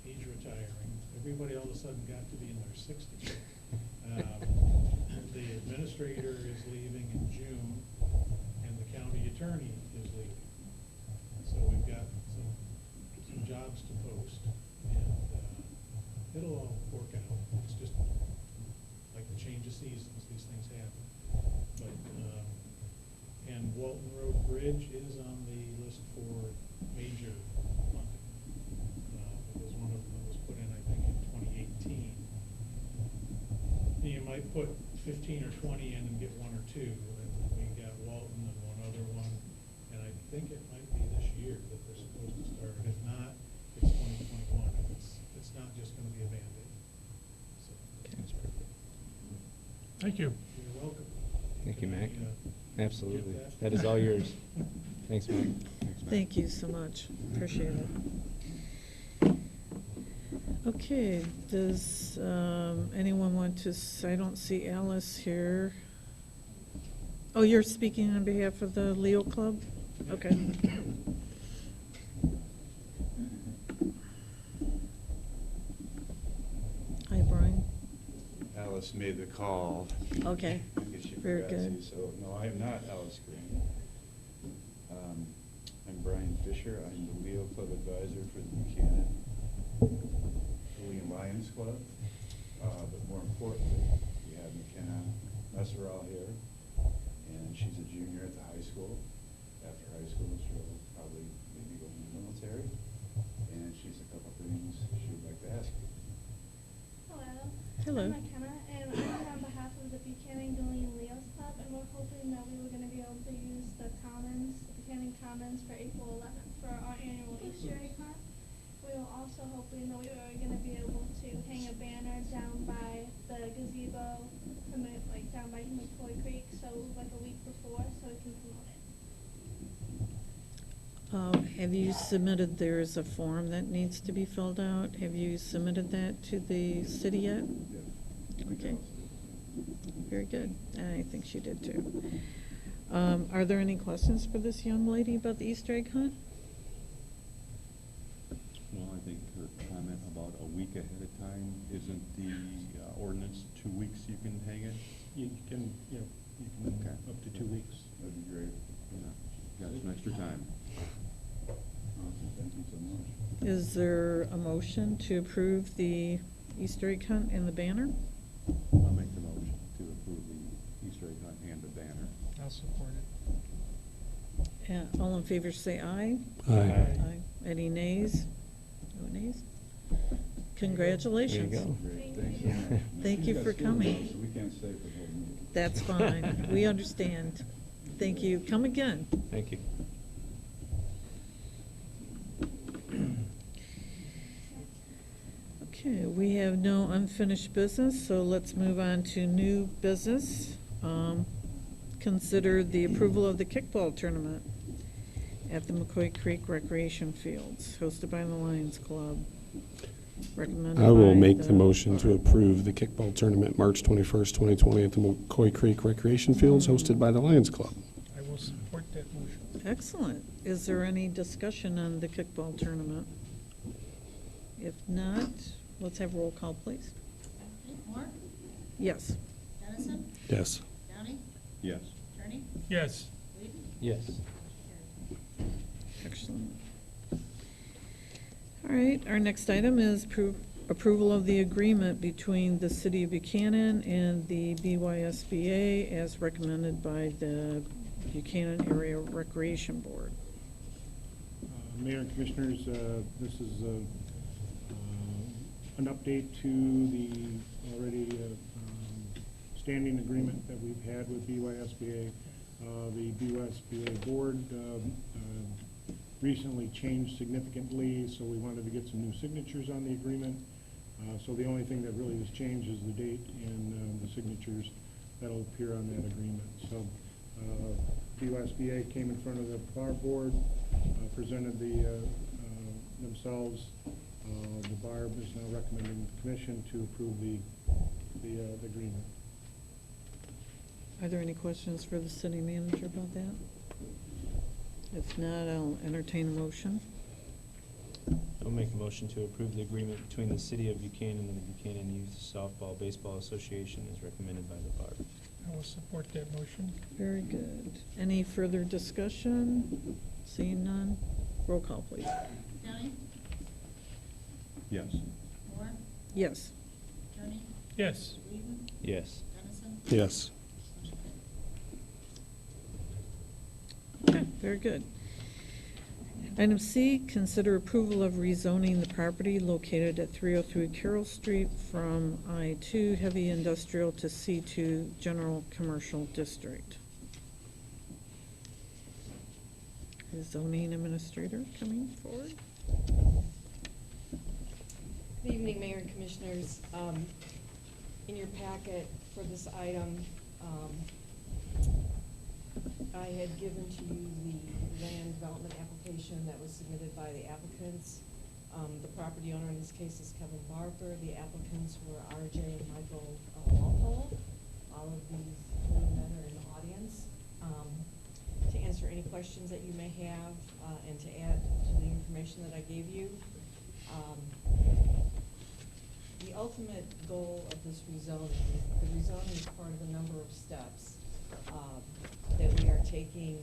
he's retiring. Everybody all of a sudden got to be in their 60s. The administrator is leaving in June, and the county attorney is leaving. So we've got some jobs to post, and it'll all work out. It's just like the change of seasons, these things happen. But, and Walton Road Bridge is on the list for major funding. It was one of them that was put in, I think, in 2018. You might put 15 or 20 in and get one or two, and we got Walton and one other one, and I think it might be this year that they're supposed to start. If not, it's 2021. It's not just gonna be a Band-Aid. So, That's perfect. Thank you. you're welcome. Thank you, Can I, Mac. Absolutely. get That is all yours. Thanks, Mac. Thank you so much. Appreciate it. Okay, does anyone want to, I don't see Alice here. Oh, you're speaking on behalf of the Leo Club? Okay. Hi, Brian. Alice made the call. Okay, I guess she very forgot good. to, so, no, I am not Alice Green. I'm Brian Fisher. I'm the Leo Club advisor for the Buchanan Lions Club. But more importantly, we have McKenna Messeral here, and she's a junior at the high school. After high school, she'll probably maybe go in the military, and she's a couple things she would like to ask you. Hello. Hello. I'm McKenna, and I'm here on behalf of plans for April 11th for our annual Easter egg hunt. We were also hoping that we were going to be able to hang a banner down by the gazebo, like down by McCoy Creek, so like a week before, so we can promote it. Have you submitted, there's a form that needs to be filled out. Have you submitted that to the city yet? Okay. Very good. I think she did too. Are there any questions for this young lady about the Easter egg hunt? Well, I think her comment about a week ahead of time, isn't the ordinance 2 weeks you can hang it? You can, Okay. up to 2 weeks. That'd be great. Got some extra time. Awesome, thank you so much. Is there a motion to approve the Easter egg hunt and the banner? I'll make the motion to approve the Easter egg hunt and the banner. I'll support it. All in favor say aye. Aye. Any nays? No nays? Congratulations. There you go. Great, thanks so much. Thank you She's for got school coming. tomorrow, so we can't stay for the whole meeting. That's fine. We understand. Thank you. Come again. Thank you. Okay, we have no unfinished business, so let's move on to new business. Consider the approval of the kickball tournament at the McCoy Creek Recreation Fields, hosted by the Lions Club. Recommended I will by make the motion to approve the kickball tournament, March 21st, 2020, at the McCoy Creek Recreation Fields, hosted by the Lions Club. I will support that motion. Excellent. Is there any discussion on the kickball tournament? If not, let's have roll call, please. Okay, Moore, Yes. Dennison, Yes. Downey, Yes. Attorney, Yes. Whedon, Yes. Excellent. All right, our next item is approval of the agreement between the City of Buchanan and the BYSBA as recommended by the Buchanan Area Recreation Board. Mayor and Commissioners, this is an update to the already standing agreement that we've had with BYSBA. The BYSBA board recently changed significantly, so we wanted to get some new signatures on the agreement. So the only thing that really has changed is the date and the signatures that'll appear on that agreement. So BYSBA came in front of the bar board, presented themselves. The bar is now recommending the commission to approve the agreement. Are there any questions for the city manager about that? If not, I'll entertain a motion. I'll make a motion to approve the agreement between the City of Buchanan and the Buchanan Youth Softball Baseball Association as recommended by the bar. I will support that motion. Very good. Any further discussion? Seeing none, roll call, please. Downey, Yes. Moore, Yes. Attorney, Yes. Whedon, Yes. Dennison, Yes. motion carried. Okay, very good. Item C, consider approval of rezoning the property located at 303 Carroll Street from I-2 Heavy Industrial to C2 General Commercial District. Is zoning administrator coming forward? Good evening, Mayor and Commissioners. In your packet for this item, I had given to you the land development application that was submitted by the applicants. The property owner in this case is Kevin Barker. The applicants were RJ and Michael Walpole. All of these men are in the audience. To answer any questions that you may have and to add to the information that I gave you, the ultimate goal of this rezoning, the rezoning is part of a number of steps that we are taking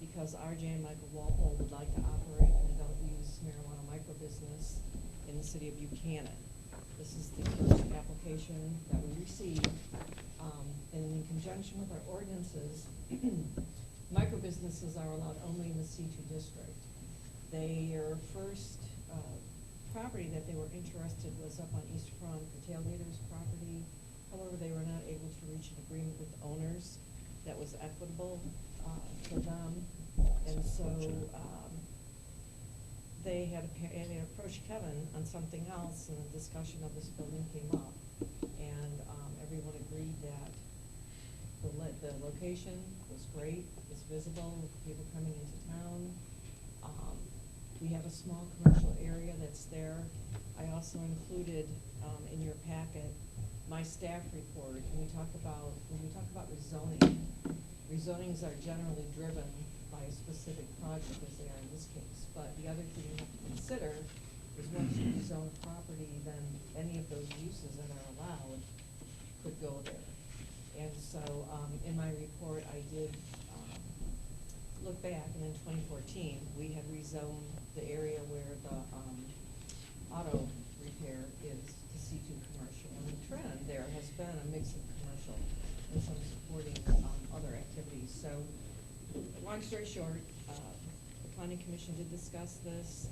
because RJ and Michael Walpole would like to operate an adult-use marijuana microbusiness in the City of Buchanan. This is the first application that we received, and in conjunction with our ordinances, microbusinesses are allowed only in the C2 district. Their first property that they were interested was up on East Front, the Tailgater's property. However, they were not able to reach an agreement with the owners that was equitable. for them. And so, they had approached Kevin on something else, and the discussion of this building came up. And, everyone agreed that the location was great, it's visible, with people coming into town. We have a small commercial area that's there. I also included, in your packet, my staff report, and when we talk about rezoning, rezonings are generally driven by a specific project, as they are in this case. But the other thing you have to consider is once you rezone a property, then any of those uses that are allowed could go there. And so, in my report, I did, look back, and in 2014, we had rezoned the area where the, auto repair is to C2 commercial. And the trend there has been a mix of commercial and some supporting, other activities. So, long story short, the planning commission did discuss this.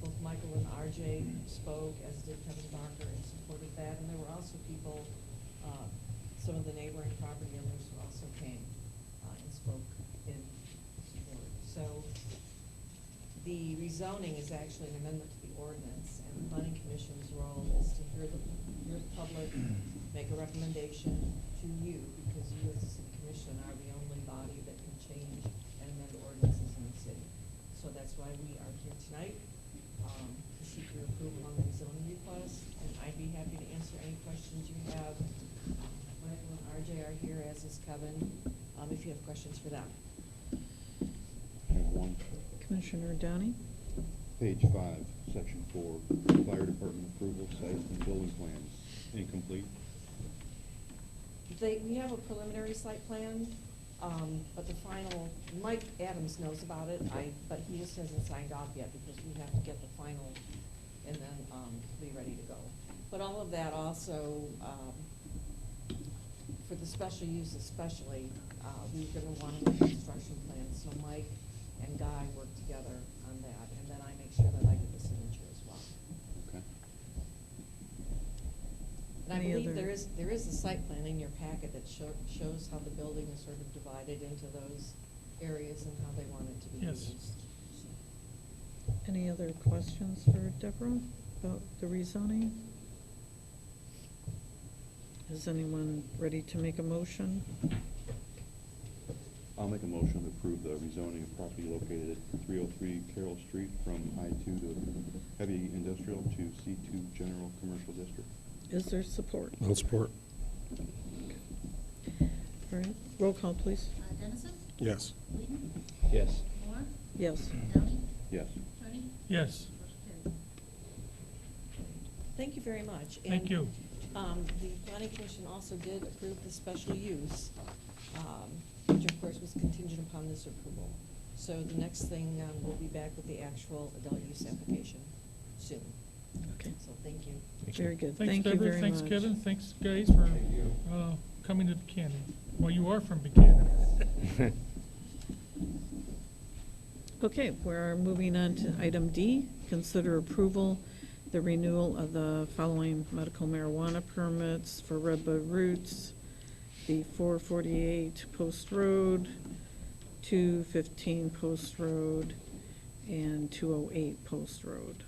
Both Michael and RJ spoke, as did Kevin Barker, and supported that. And there were also people, some of the neighboring property owners who also came and spoke in support. So the rezoning is actually an amendment to the ordinance, and the planning commission's role is to hear the public, make a recommendation to you, because you as the city commission are the only body that can change and amend ordinances in the city. So that's why we are here tonight, to seek your approval on the rezoning request, and I'd be happy to answer any questions you have. Michael and RJ are here, as is Kevin, if you have questions for them. I have one. Commissioner Downey? Page 5, section 4, fire department approval, site and building plans, incomplete. We have a preliminary site plan, but the final, Mike Adams knows about it, but he just hasn't signed off yet, because we have to get the final and then, be ready to go. But all of that also, for the special use especially, we're gonna want a construction plan, so Mike and Guy work together on that, and then I make sure that I get the signature as well. Okay. And I Any believe other- there is a site plan in your packet that shows how the building is sort of divided into those areas and how they want it to be Yes. used. Any other questions for Deborah about the rezoning? Is anyone ready to make a motion? I'll make a motion to approve the rezoning of property located at 303 Carroll Street from I-2 to heavy industrial to C2 general commercial district. Is there support? I'll support. All right, roll call, please. Dennison? Yes. Whedon? Yes. Moore? Yes. Downey? Yes. Tony? Yes, Motion carried. Thank you very much. thank And, you. The planning commission also did approve the special use, which of course was contingent upon this approval. So the next thing, we'll be back with the actual adult use application soon. Okay, So thank you. very good. Thanks, Thank you Deborah, very thanks, much. Kevin, thanks, guys, for coming to Buchanan. Well, you are from Buchanan. Okay, we're moving on to item D, consider approval, the renewal of the following medical marijuana permits for Redbud Roots, the 448 Post Road, 215 Post Road, and 208 Post Road.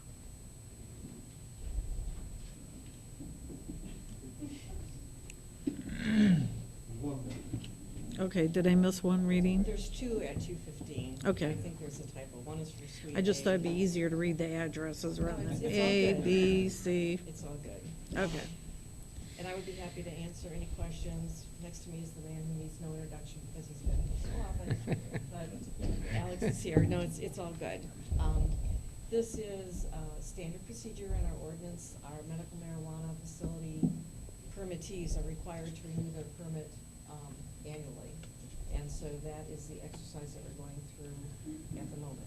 Okay, did I miss one reading? There's two at 215. Okay. I think there's a typo. One is for Suite I just A. thought it'd be easier to read the addresses rather No, than it's all A, good. B, C. It's all good. Okay. And I would be happy to answer any questions. Next to me is the man who needs no introduction because he's been here so often. But Alex is here. No, it's all good. This is standard procedure in our ordinance. Our medical marijuana facility permittees are required to renew their permit annually. And so that is the exercise that we're going through at the moment.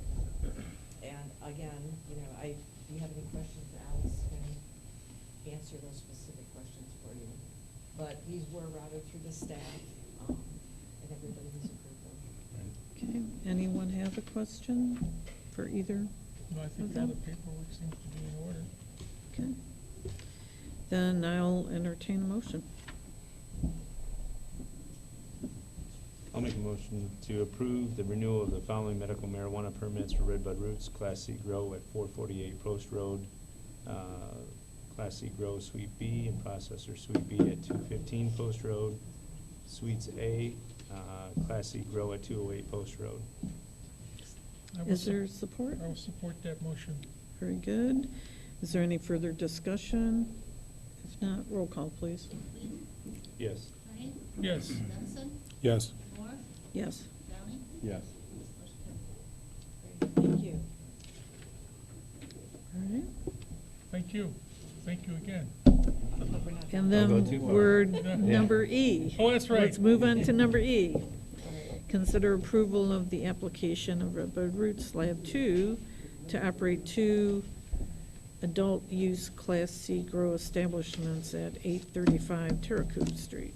And again, if you have any questions, Alex can answer those specific questions for you. But these were routed through the staff, and everybody has approved them. Okay, anyone have a question for either No, I think of all them? the paperwork seems to be in order. Okay. Then I'll entertain a motion. I'll I'll make a motion to approve the renewal of the following medical marijuana permits for Red Bud Roots, Class C Grow at 448 Post Road, Class C Grow Suite B and Processor Suite B at 215 Post Road, Suites A, Class C Grow at 208 Post Road. I will Is there support? I will support that motion. Very good. Is there any further discussion? If not, roll call, please. Yes. Ryan? Yes. Dennison? Yes. Moore? Yes. Downey? Yes. Motion carried. Great, thank you. All right. Thank you. Thank you again. But we're not And done. Don't go then too far. we're Yeah. number E. Oh, that's right. Let's move on to number E. Consider approval of the application of Red Bud Roots Lab 2 to operate 2 adult-use Class C grow establishments at 835 Terracoot Street.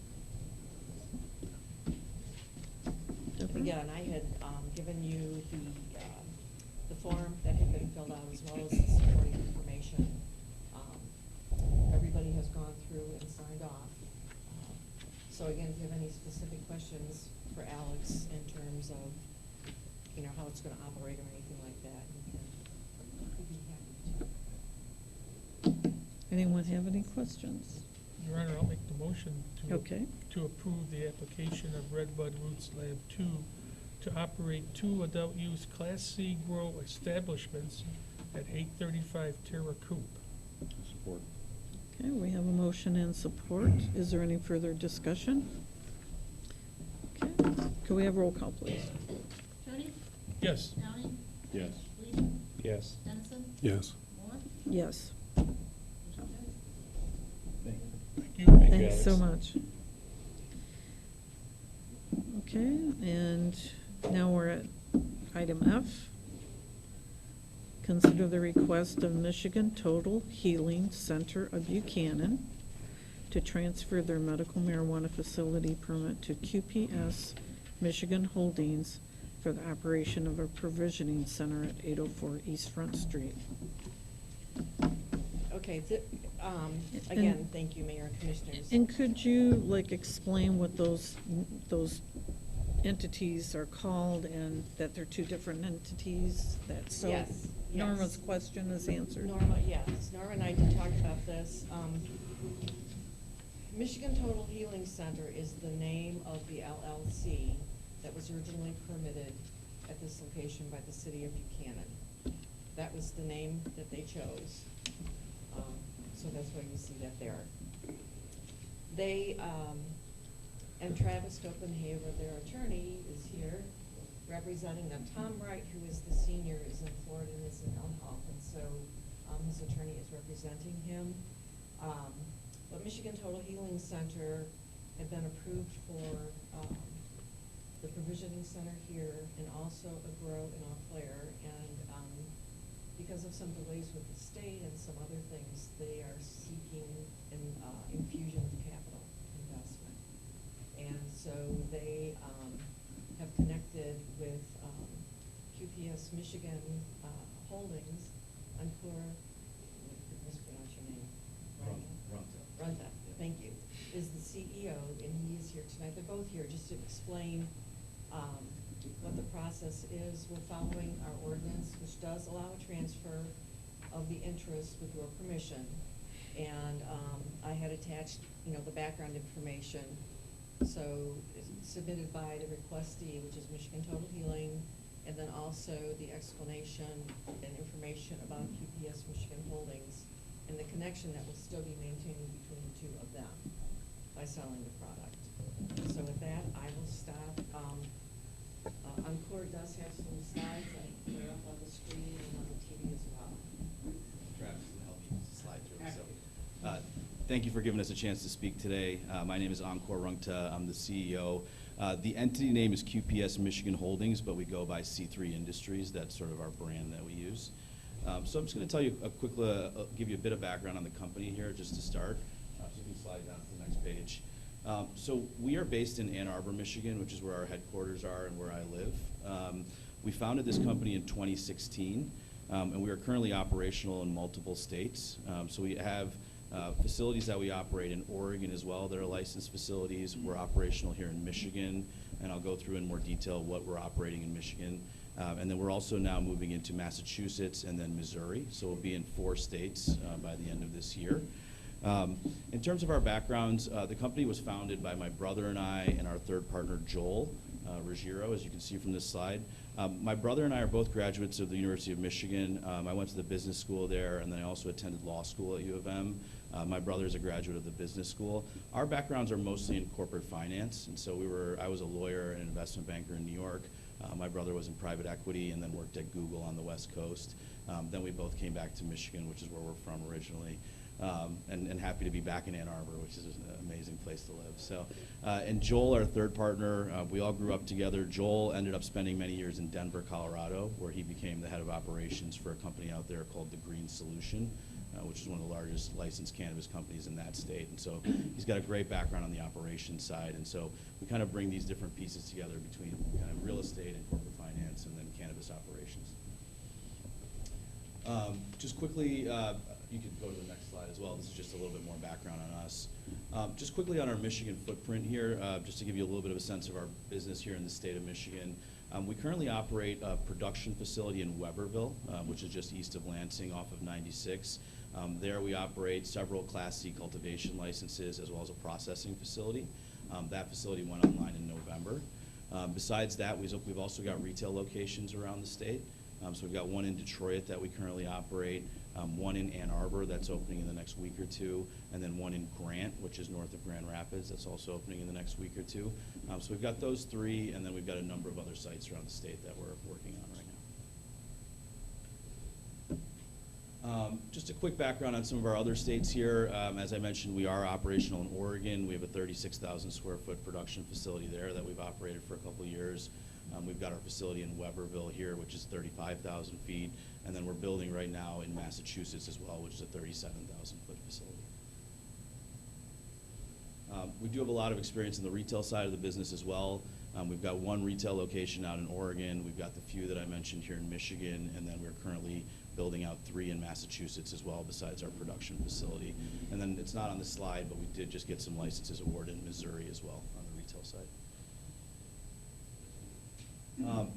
Deborah? Again, I had given you the form that had been filled out as well as the supporting information. Everybody has gone through and signed off. So again, if you have any specific questions for Alex in terms of, how it's gonna operate or anything like that, we'd be happy to. Anyone have any questions? Your Honor, I'll make the motion Okay. to approve the application of Red Bud Roots Lab 2 to operate 2 adult-use Class C grow establishments at 835 Terra Coop. Support. Okay, we have a motion and support. Is there any further discussion? Okay, can we have roll call, please? Jody? Yes. Downey? Yes. Lee? Yes. Dennison? Yes. Moore? Yes. Motion carried. Thank you. Thank you, Thanks so Alex. much. Okay, and now we're at item F. Consider the request of Michigan Total Healing Center of Buchanan to transfer their medical marijuana facility permit to QPS Michigan Holdings for the operation of a provisioning center at 804 East Front Street. Okay, again, thank you, Mayor and Commissioners. And could you, explain what those entities are called and that they're 2 different entities? So Yes, Norma's yes. question is answered. Norma, yes, Norma and I did talk about this. Michigan Total Healing Center is the name of the LLC that was originally permitted at this location by the city of Buchanan. That was the name that they chose. So that's why you see that there. They, and Travis Copenhaver, their attorney, is here representing them. Tom Wright, who is the senior, is in Florida and is in Elmhurst, and so his attorney is representing him. But Michigan Total Healing Center had been approved for the provisioning center here and also a grow in Eau Claire. And because of some delays with the state and some other things, they are seeking an infusion of capital investment. And so they have connected with QPS Michigan Holdings. Ankur, I mispronounce your name. Runta, thank you, is the CEO, and he is here tonight. They're both here just to explain what the process is. We're following our ordinance, which does allow a transfer of the interest with your permission. And I had attached, the background information. So it's submitted by the requestee, which is Michigan Total Healing, and then also the explanation and information about QPS Michigan Holdings and the connection that will still be maintained between the 2 of them by selling the product. So with that, I will stop. Encore does have some slides that are up on the screen and on the TV as well. Travis can help you slide through. So, thank you for giving us a chance to speak today. My name is Encore Rungta. I'm the CEO. The entity name is QPS Michigan Holdings, but we go by C3 Industries. That's sort of our brand that we use. So I'm just going to tell you give you a bit of background on the company here, just to start. So you can slide down to the next page. So we are based in Ann Arbor, Michigan, which is where our headquarters are and where I live. We founded this company in 2016, and we are currently operational in multiple states. So we have facilities that we operate in Oregon as well that are licensed facilities. We're operational here in Michigan. and I'll go through in more detail what we're operating in Michigan. And then we're also now moving into Massachusetts and then Missouri, so we'll be in 4 states by the end of this year. In terms of our backgrounds, the company was founded by my brother and I and our third partner, Joel Ruggiero, as you can see from this slide. My brother and I are both graduates of the University of Michigan. I went to the business school there, and then I also attended law school at U of M. My brother is a graduate of the business school. Our backgrounds are mostly in corporate finance, and so I was a lawyer and an investment banker in New York. My brother was in private equity and then worked at Google on the West Coast. Then we both came back to Michigan, which is where we're from originally. And happy to be back in Ann Arbor, which is an amazing place to live. So, and Joel, our third partner, we all grew up together. Joel ended up spending many years in Denver, Colorado, where he became the head of operations for a company out there called The Green Solution, which is one of the largest licensed cannabis companies in that state. And so he's got a great background on the operations side. And so we kind of bring these different pieces together between kind of real estate and corporate finance and then cannabis operations. Just quickly, you could go to the next slide as well. This is just a little bit more background on us. Just quickly on our Michigan footprint here, just to give you a little bit of a sense of our business here in the state of Michigan. We currently operate a production facility in Weberville, which is just east of Lansing off of 96. There we operate several Class C cultivation licenses as well as a processing facility. That facility went online in November. Besides that, we've also got retail locations around the state. So we've got one in Detroit that we currently operate, one in Ann Arbor that's opening in the next week or two, and then one in Grant, which is north of Grand Rapids, that's also opening in the next week or two. So we've got those 3, and then we've got a number of other sites around the state that we're working on right now. Just a quick background on some of our other states here. As I mentioned, we are operational in Oregon. We have a 36,000 square foot production facility there that we've operated for a couple of years. We've got our facility in Weberville here, which is 35,000 feet, and then we're building right now in Massachusetts as well, which is a 37,000 foot facility. We do have a lot of experience in the retail side of the business as well. We've got 1 retail location out in Oregon. We've got the few that I mentioned here in Michigan, and then we're currently building out 3 in Massachusetts as well, besides our production facility. And then it's not on the slide, but we did just get some licenses awarded in Missouri as well on the retail side.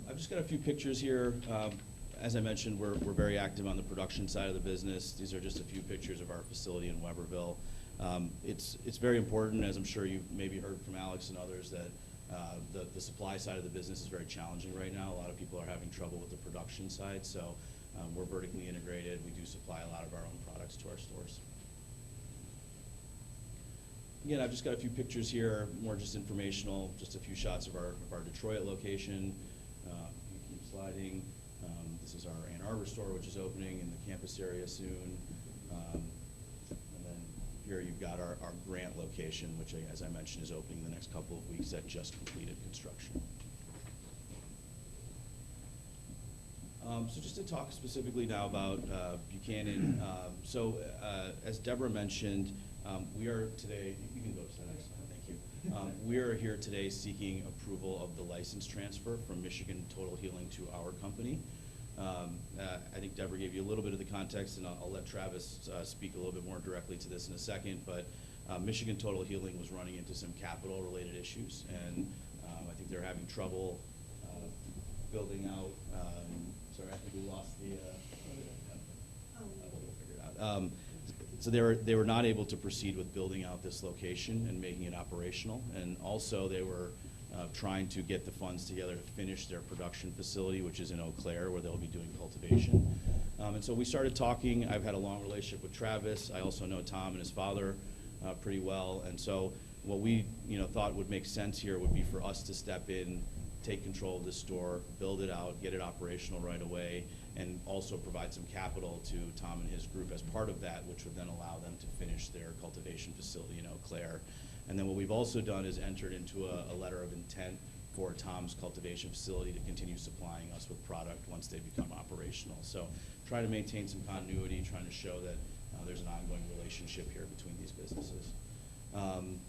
I've just got a few pictures here. As I mentioned, we're very active on the production side of the business. These are just a few pictures of our facility in Weberville. It's very important, as I'm sure you've maybe heard from Alex and others, that the supply side of the business is very challenging right now. A lot of people are having trouble with the production side, so we're vertically integrated. We do supply a lot of our own products to our stores. Again, I've just got a few pictures here, more just informational, just a few shots of our Detroit location. You keep sliding. This is our Ann Arbor store, which is opening in the campus area soon. And then here you've got our Grant location, which, as I mentioned, is opening in the next couple of weeks that just completed construction. So just to talk specifically now about Buchanan. As Deborah mentioned, we are today, you can go to the next slide, thank you. We are here today seeking approval of the license transfer from Michigan Total Healing to our company. I think Deborah gave you a little bit of the context, and I'll let Travis speak a little bit more directly to this in a second, but Michigan Total Healing was running into some capital-related issues, and I think they're having trouble building out, sorry, I think we lost the, we'll figure it out. So they were not able to proceed with building out this location and making it operational, and also they were trying to get the funds together to finish their production facility, which is in Eau Claire, where they'll be doing cultivation. And so we started talking. I've had a long relationship with Travis. I also know Tom and his father pretty well, and so what we thought would make sense here would be for us to step in, take control of the store, build it out, get it operational right away, and also provide some capital to Tom and his group as part of that, which would then allow them to finish their cultivation facility in Eau Claire. And then what we've also done is entered into a letter of intent for Tom's cultivation facility to continue supplying us with product once they become operational. So try to maintain some continuity, trying to show that there's an ongoing relationship here between these businesses. You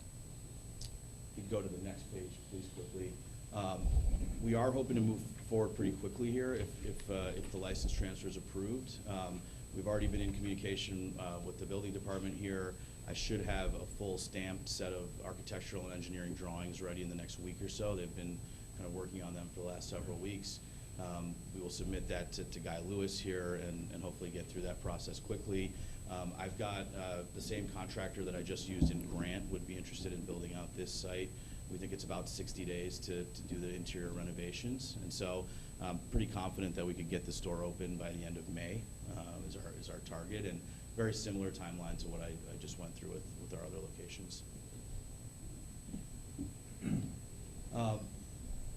can go to the next page, please, quickly. We are hoping to move forward pretty quickly here if the license transfer is approved. We've already been in communication with the building department here. I should have a full stamped set of architectural and engineering drawings ready in the next week or so. They've been kind of working on them for the last several weeks. We will submit that to Guy Lewis here and hopefully get through that process quickly. I've got the same contractor that I just used in Grant would be interested in building out this site. We think it's about 60 days to do the interior renovations. And so I'm pretty confident that we could get the store open by the end of May is our target, and very similar timeline to what I just went through with our other locations.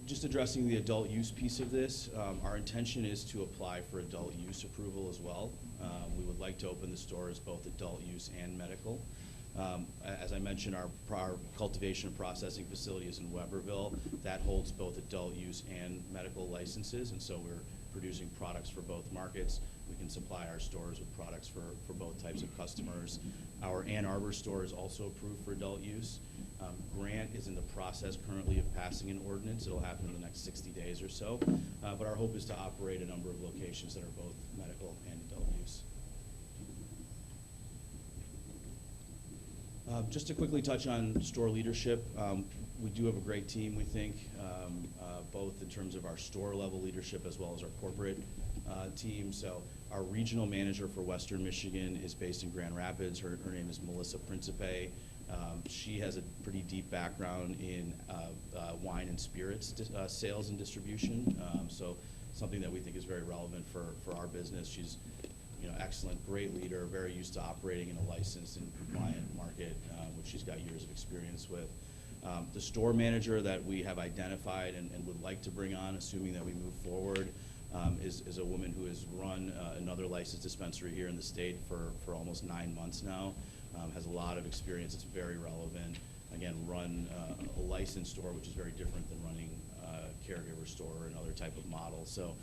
Just addressing the adult use piece of this, our intention is to apply for adult use approval as well. We would like to open the store as both adult use and medical. As I mentioned, our cultivation and processing facility is in Weberville. That holds both adult use and medical licenses, and so we're producing products for both markets. We can supply our stores with products for both types of customers. Our Ann Arbor store is also approved for adult use. Grant is in the process currently of passing an ordinance. It'll happen in the next 60 days or so. But our hope is to operate a number of locations that are both medical and adult use. Just to quickly touch on store leadership, we do have a great team, we think, both in terms of our store level leadership as well as our corporate team. So our regional manager for Western Michigan is based in Grand Rapids. Her name is Melissa Principe. She has a pretty deep background in wine and spirits sales and distribution. So something that we think is very relevant for our business. She's excellent, great leader, very used to operating in a licensed and compliant market, which she's got years of experience with. The store manager that we have identified and would like to bring on, assuming that we move forward, is a woman who has run another licensed dispensary here in the state for almost 9 months now. Has a lot of experience. It's very relevant. Again, run a licensed store, which is very different than running a caregiver store or another type of model. So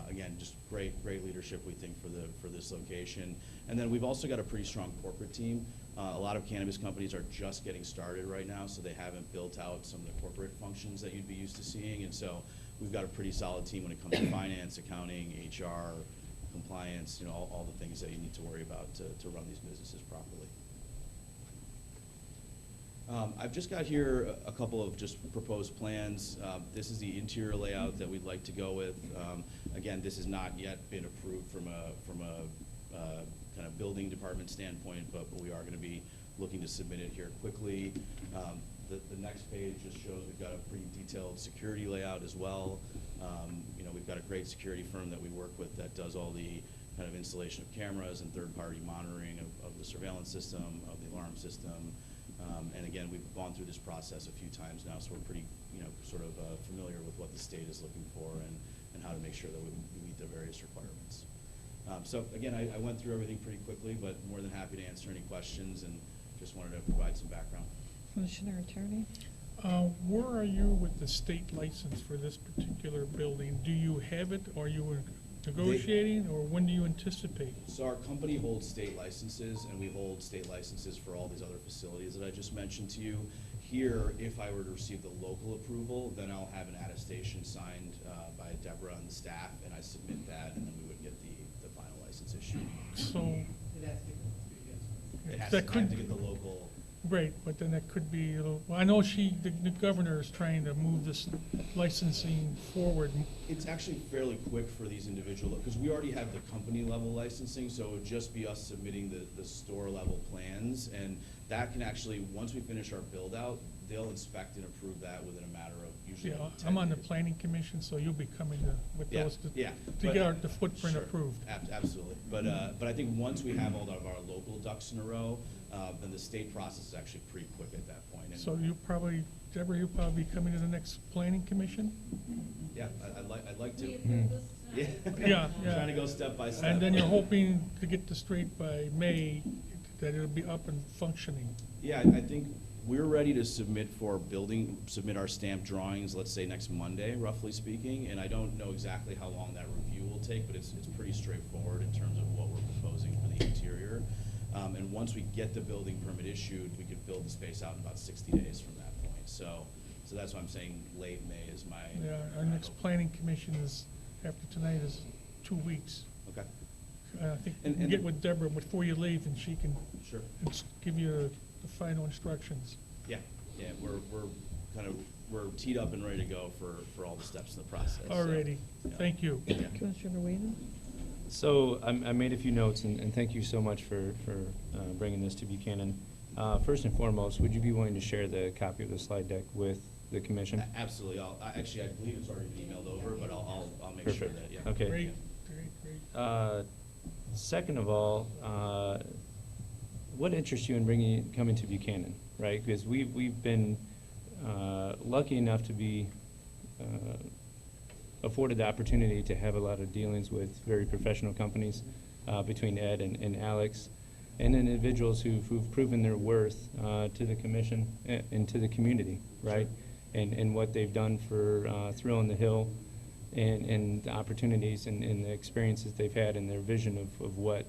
again, just great leadership, we think, for this location. And then we've also got a pretty strong corporate team. A lot of cannabis companies are just getting started right now, so they haven't built out some of the corporate functions that you'd be used to seeing. And so we've got a pretty solid team when it comes to finance, accounting, HR, compliance, all the things that you need to worry about to run these businesses properly. I've just got here a couple of just proposed plans. This is the interior layout that we'd like to go with. Again, this has not yet been approved from a kind of building department standpoint, but we are going to be looking to submit it here quickly. The next page just shows we've got a pretty detailed security layout as well. We've got a great security firm that we work with that does all the kind of installation of cameras and third-party monitoring of the surveillance system, of the alarm system. And again, we've gone through this process a few times now, so we're pretty, sort of familiar with what the state is looking for and how to make sure that we meet the various requirements. So again, I went through everything pretty quickly, but more than happy to answer any questions and just wanted to provide some background. Commissioner Attorney? Where are you with the state license for this particular building? Do you have it, or are you negotiating, or when do you anticipate? So our company holds state licenses, and we hold state licenses for all these other facilities that I just mentioned to you. Here, if I were to receive the local approval, then I'll have an attestation signed by Deborah and the staff, and I submit that, and then we would get the final license issued. So It has that to, I have could to get the local. Right, but then that could be, well, I know the governor is trying to move this licensing forward. It's actually fairly quick for these individual, because we already have the company level licensing, so it would just be us submitting the store level plans, and that can actually, once we finish our build out, they'll inspect and approve that within a matter of usually Yeah, 10 I'm on the days. planning commission, so you'll be coming with Yeah, those yeah, to but- get the footprint sure, approved. Absolutely, but I think once we have all of our local ducks in a row, then the state process is actually pretty quick at that point. And So Deborah, you'll probably be coming to the next planning commission? yeah, I'd like to. Yeah, Yeah, yeah. trying to go step by step. And then you're hoping to get this straight by May, that it'll be up and functioning. Yeah, I think we're ready to submit our stamped drawings, let's say next Monday, roughly speaking, and I don't know exactly how long that review will take, but it's pretty straightforward in terms of what we're proposing for the interior. And once we get the building permit issued, we could build the space out in about 60 days from that point. So that's why I'm saying late May is my. Yeah, our next planning commission is, after tonight, is 2 weeks. Okay. I think you And- can and get the- with Deborah before you leave, and she can Sure. give you the final instructions. Yeah, yeah, we're teed up and ready to go for all the steps in the process. so, Alrighty, yeah. thank you. Yeah. Commissioner Whedon? So I made a few notes, and thank you so much for bringing this to Buchanan. First and foremost, would you be willing to share the copy of the slide deck with the commission? Absolutely, actually, I believe it's already been emailed over, but I'll make sure Perfect. that, yeah. Okay. Great, great, great. Second of all, what interests you in coming to Buchanan, right? Because we've been lucky enough to be afforded the opportunity to have a lot of dealings with very professional companies between Ed and Alex, and individuals who've proven their worth to the commission and to the community, right? And what they've done for Thrill on the Hill, and the opportunities and the experiences they've had and their vision of what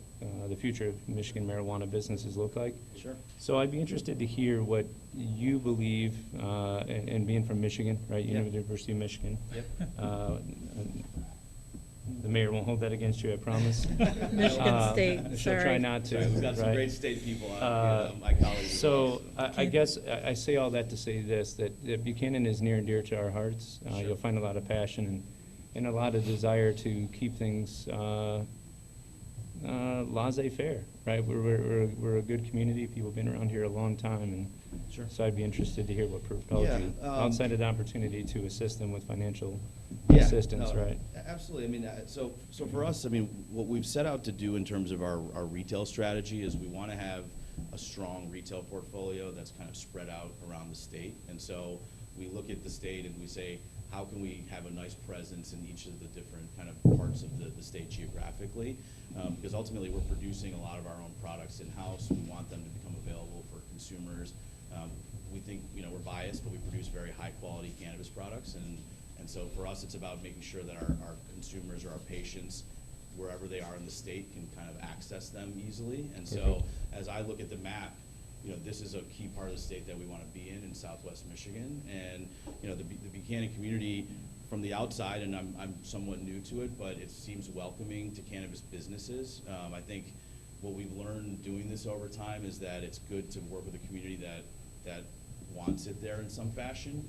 the future of Michigan marijuana businesses look like. Sure. So I'd be interested to hear what you believe, and being from Michigan, right, Yeah. University of Michigan. Yep. The mayor won't hold that against you, I promise. Michigan State, She'll try sorry. not to, We've got some right? great state people on here, my colleagues as well, So I guess I say all that to say this, that Buchanan is near and dear to our hearts. Sure. You'll find a lot of passion and a lot of desire to keep things laissez-faire, right? We're a good community. People have been around here a long time, and Sure. so I'd be interested to hear what propelled Yeah, you outside of the opportunity to assist them with financial Yeah, assistance, no, right? Absolutely. I mean, so for us, I mean, what we've set out to do in terms of our retail strategy is we want to have a strong retail portfolio that's kind of spread out around the state. And so we look at the state and we say, how can we have a nice presence in each of the different kind of parts of the state geographically? Because ultimately, we're producing a lot of our own products in-house. We want them to become available for consumers. We think, we're biased, but we produce very high-quality cannabis products. And so for us, it's about making sure that our consumers or our patients, wherever they are in the state, can kind of access them easily. And so as I look at the map, this is a key part of the state that we want to be in Southwest Michigan. And, the Buchanan community from the outside, and I'm somewhat new to it, but it seems welcoming to cannabis businesses. I think what we've learned doing this over time is that it's good to work with a community that wants it there in some fashion,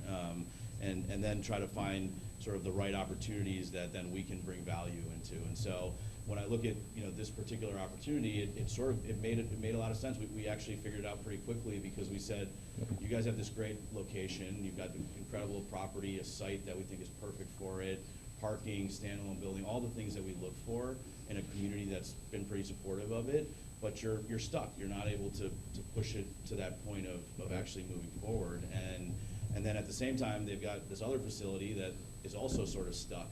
and then try to find sort of the right opportunities that then we can bring value into. And so when I look at this particular opportunity, it made a lot of sense. We actually figured it out pretty quickly because we said, you guys have this great location, you've got an incredible property, a site that we think is perfect for it, parking, standalone building, all the things that we look for in a community that's been pretty supportive of it. But you're stuck. You're not able to push it to that point of actually moving forward. And then at the same time, they've got this other facility that is also sort of stuck,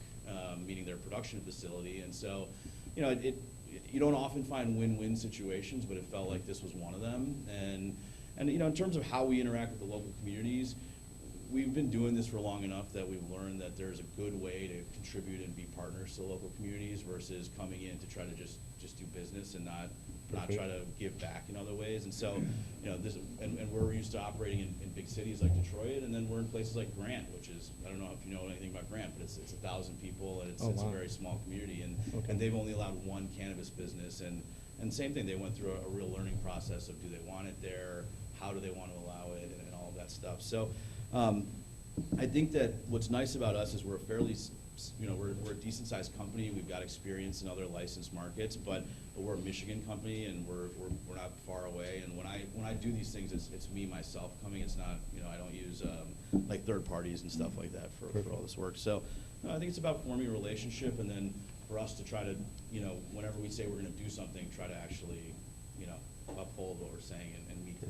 meaning their production facility. And so, you don't often find win-win situations, but it felt like this was one of them. And in terms of how we interact with the local communities, we've been doing this for long enough that we've learned that there's a good way to contribute and be partners to local communities versus coming in to try to just do business and not try to give back in other ways. And so, and we're used to operating in big cities like Detroit, and then we're in places like Grant, which is, I don't know if you know anything about Grant, but it's 1,000 people, and it's a very small community, and they've only allowed one cannabis business, and same thing, they went through a real learning process of do they want it there, how do they want to allow it, and all of that stuff. So I think that what's nice about us is we're a fairly, we're a decent sized company. We've got experience in other licensed markets, but we're a Michigan company, and we're not far away. And when I do these things, it's me myself coming. It's not, I don't use like third parties and stuff like that for all this work. So I think it's about forming a relationship, and then for us to try to, whenever we say we're going to do something, try to actually, uphold what we're saying and meet the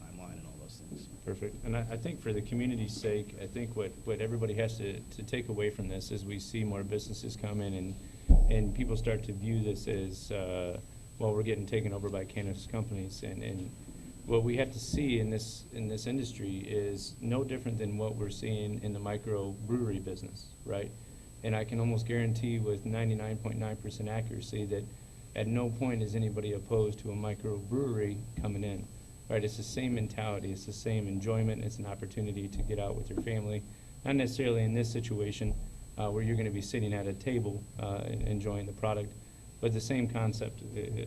timeline and all those things. Perfect. And I think for the community's sake, I think what everybody has to take away from this is we see more businesses come in and people start to view this as, we're getting taken over by cannabis companies. And what we have to see in this industry is no different than what we're seeing in the microbrewery business, right? And I can almost guarantee with 99.9% accuracy that at no point is anybody opposed to a microbrewery coming in, right? It's the same mentality, it's the same enjoyment, it's an opportunity to get out with your family. Not necessarily in this situation where you're going to be sitting at a table enjoying the product, But the same concept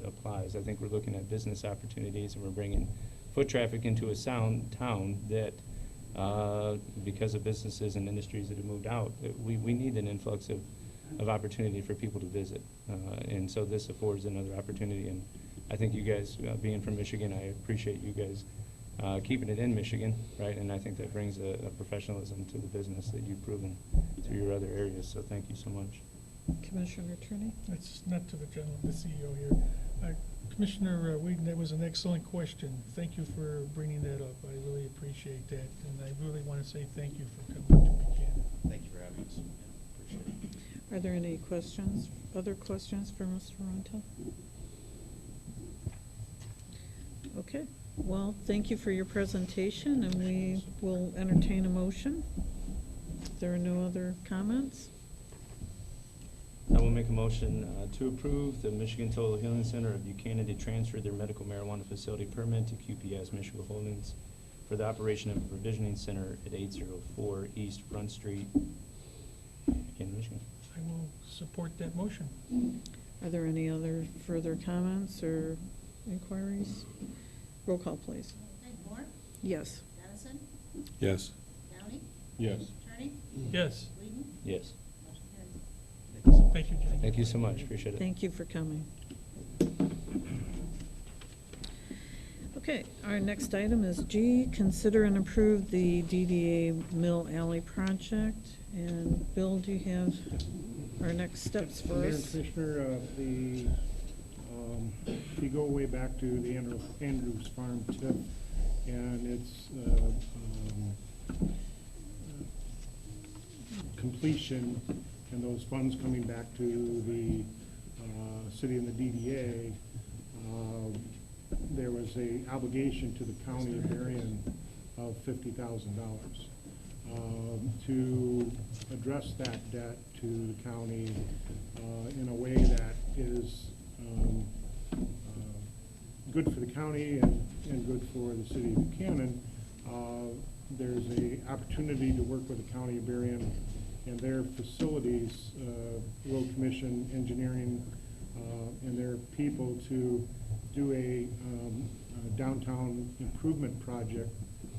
applies. I think we're looking at business opportunities, and we're bringing foot traffic into a town that, because of businesses and industries that have moved out, we need an influx of opportunity for people to visit. And so this affords another opportunity. And I think you guys, being from Michigan, I appreciate you guys keeping it in Michigan, right? And I think that brings a professionalism to the business that you've proven through your other areas. So thank you so much. Commissioner Attorney? It's not to the gentleman, the CEO here. Commissioner Whedon, that was an excellent question. Thank you for bringing that up. I really appreciate that, and I really want to say thank you for coming to Buchanan. Thank you for having us. Yeah, appreciate it. Are there any questions, other questions for Mr. Runta? Okay, well, thank you for your presentation, and we will entertain a motion. If there are no other comments? I will make a motion to approve the Michigan Total Healing Center of Buchanan to transfer their medical marijuana facility permit to QPS Michigan Holdings for the operation of a provisioning center at 804 East Front Street in Michigan. I will support that motion. Are there any other further comments or inquiries? Roll call, please. Okay, Moore? Yes. Dennison? Yes. Downey? Yes. Attorney? Yes. Whedon? Yes. Motion carries. Thank you, Jim. Thank you so much. Appreciate it. Thank you for coming. Okay, our next item is G, consider and approve the DDA Mill Alley project. And Bill, do you have our next steps for Mayor and us? Commissioner, if you go way back to the Andrews Farm tip, and its completion, and those funds coming back to the city and the DDA, there was a obligation to the county of Berrien of $50,000. To address that debt to the county in a way that is good for the county and good for the city of Buchanan, there's a opportunity to work with the county of Berrien and their facilities, road commission, engineering, and their people to do a downtown improvement project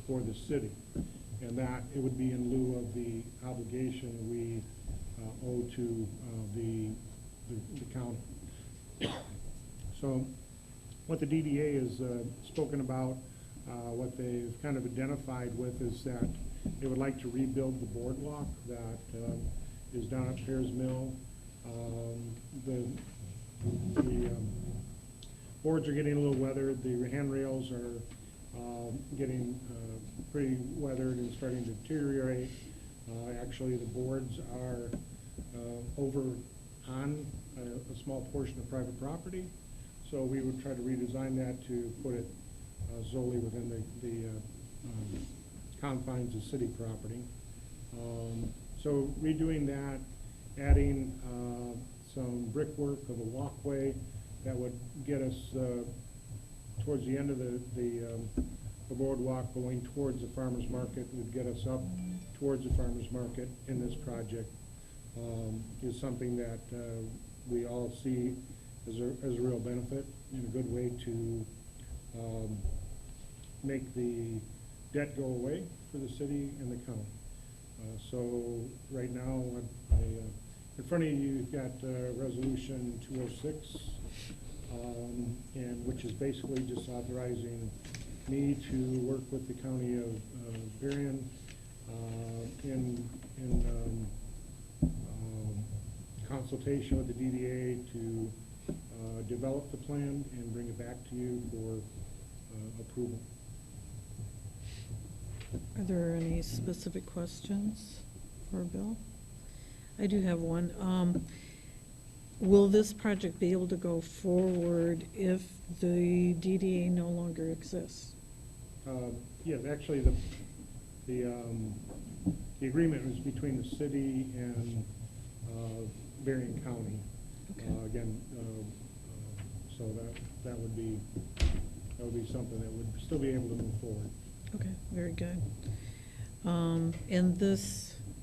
for the city. And that it would be in lieu of the obligation we owe to the county. So what the DDA has spoken about, what they've kind of identified with is that they would like to rebuild the boardwalk that is down at Pears Mill. The boards are getting a little weathered. The handrails are getting pretty weathered and starting to deteriorate. Actually, the boards are over on a small portion of private property. So we would try to redesign that to put it solely within the confines of city property. So redoing that, adding some brickwork of a walkway that would get us towards the end of the boardwalk going towards the farmer's market, would get us up towards the farmer's market in this project, is something that we all see as a real benefit and a good way to make the debt go away for the city and the county. So right now, in front of you, you've got Resolution 206, and which is basically just authorizing me to work with the county of Berrien in consultation with the DDA to develop the plan and bring it back to you for approval. Are there any specific questions for Bill? I do have one. Will this project be able to go forward if the DDA no longer exists? Yes, actually, the agreement was between the city and Berrien County. Okay. Again, so that would be something that would still be able to move forward. Okay, very good. And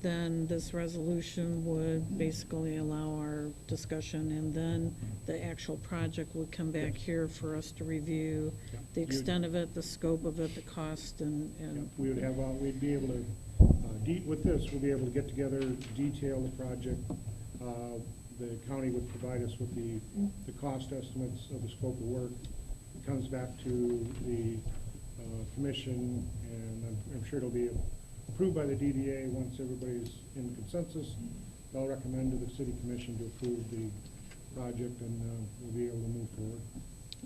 then this resolution would basically allow our discussion, and then the actual project would come back here for us to review Yeah. the extent of it, the scope of it, the cost, and We would have, we'd be able to, with this, we'll be able to get together, detail the project. The county would provide us with the cost estimates of the scope of work. It comes back to the commission, and I'm sure it'll be approved by the DDA once everybody's in consensus. They'll recommend to the city commission to approve the project, and we'll be able to move forward.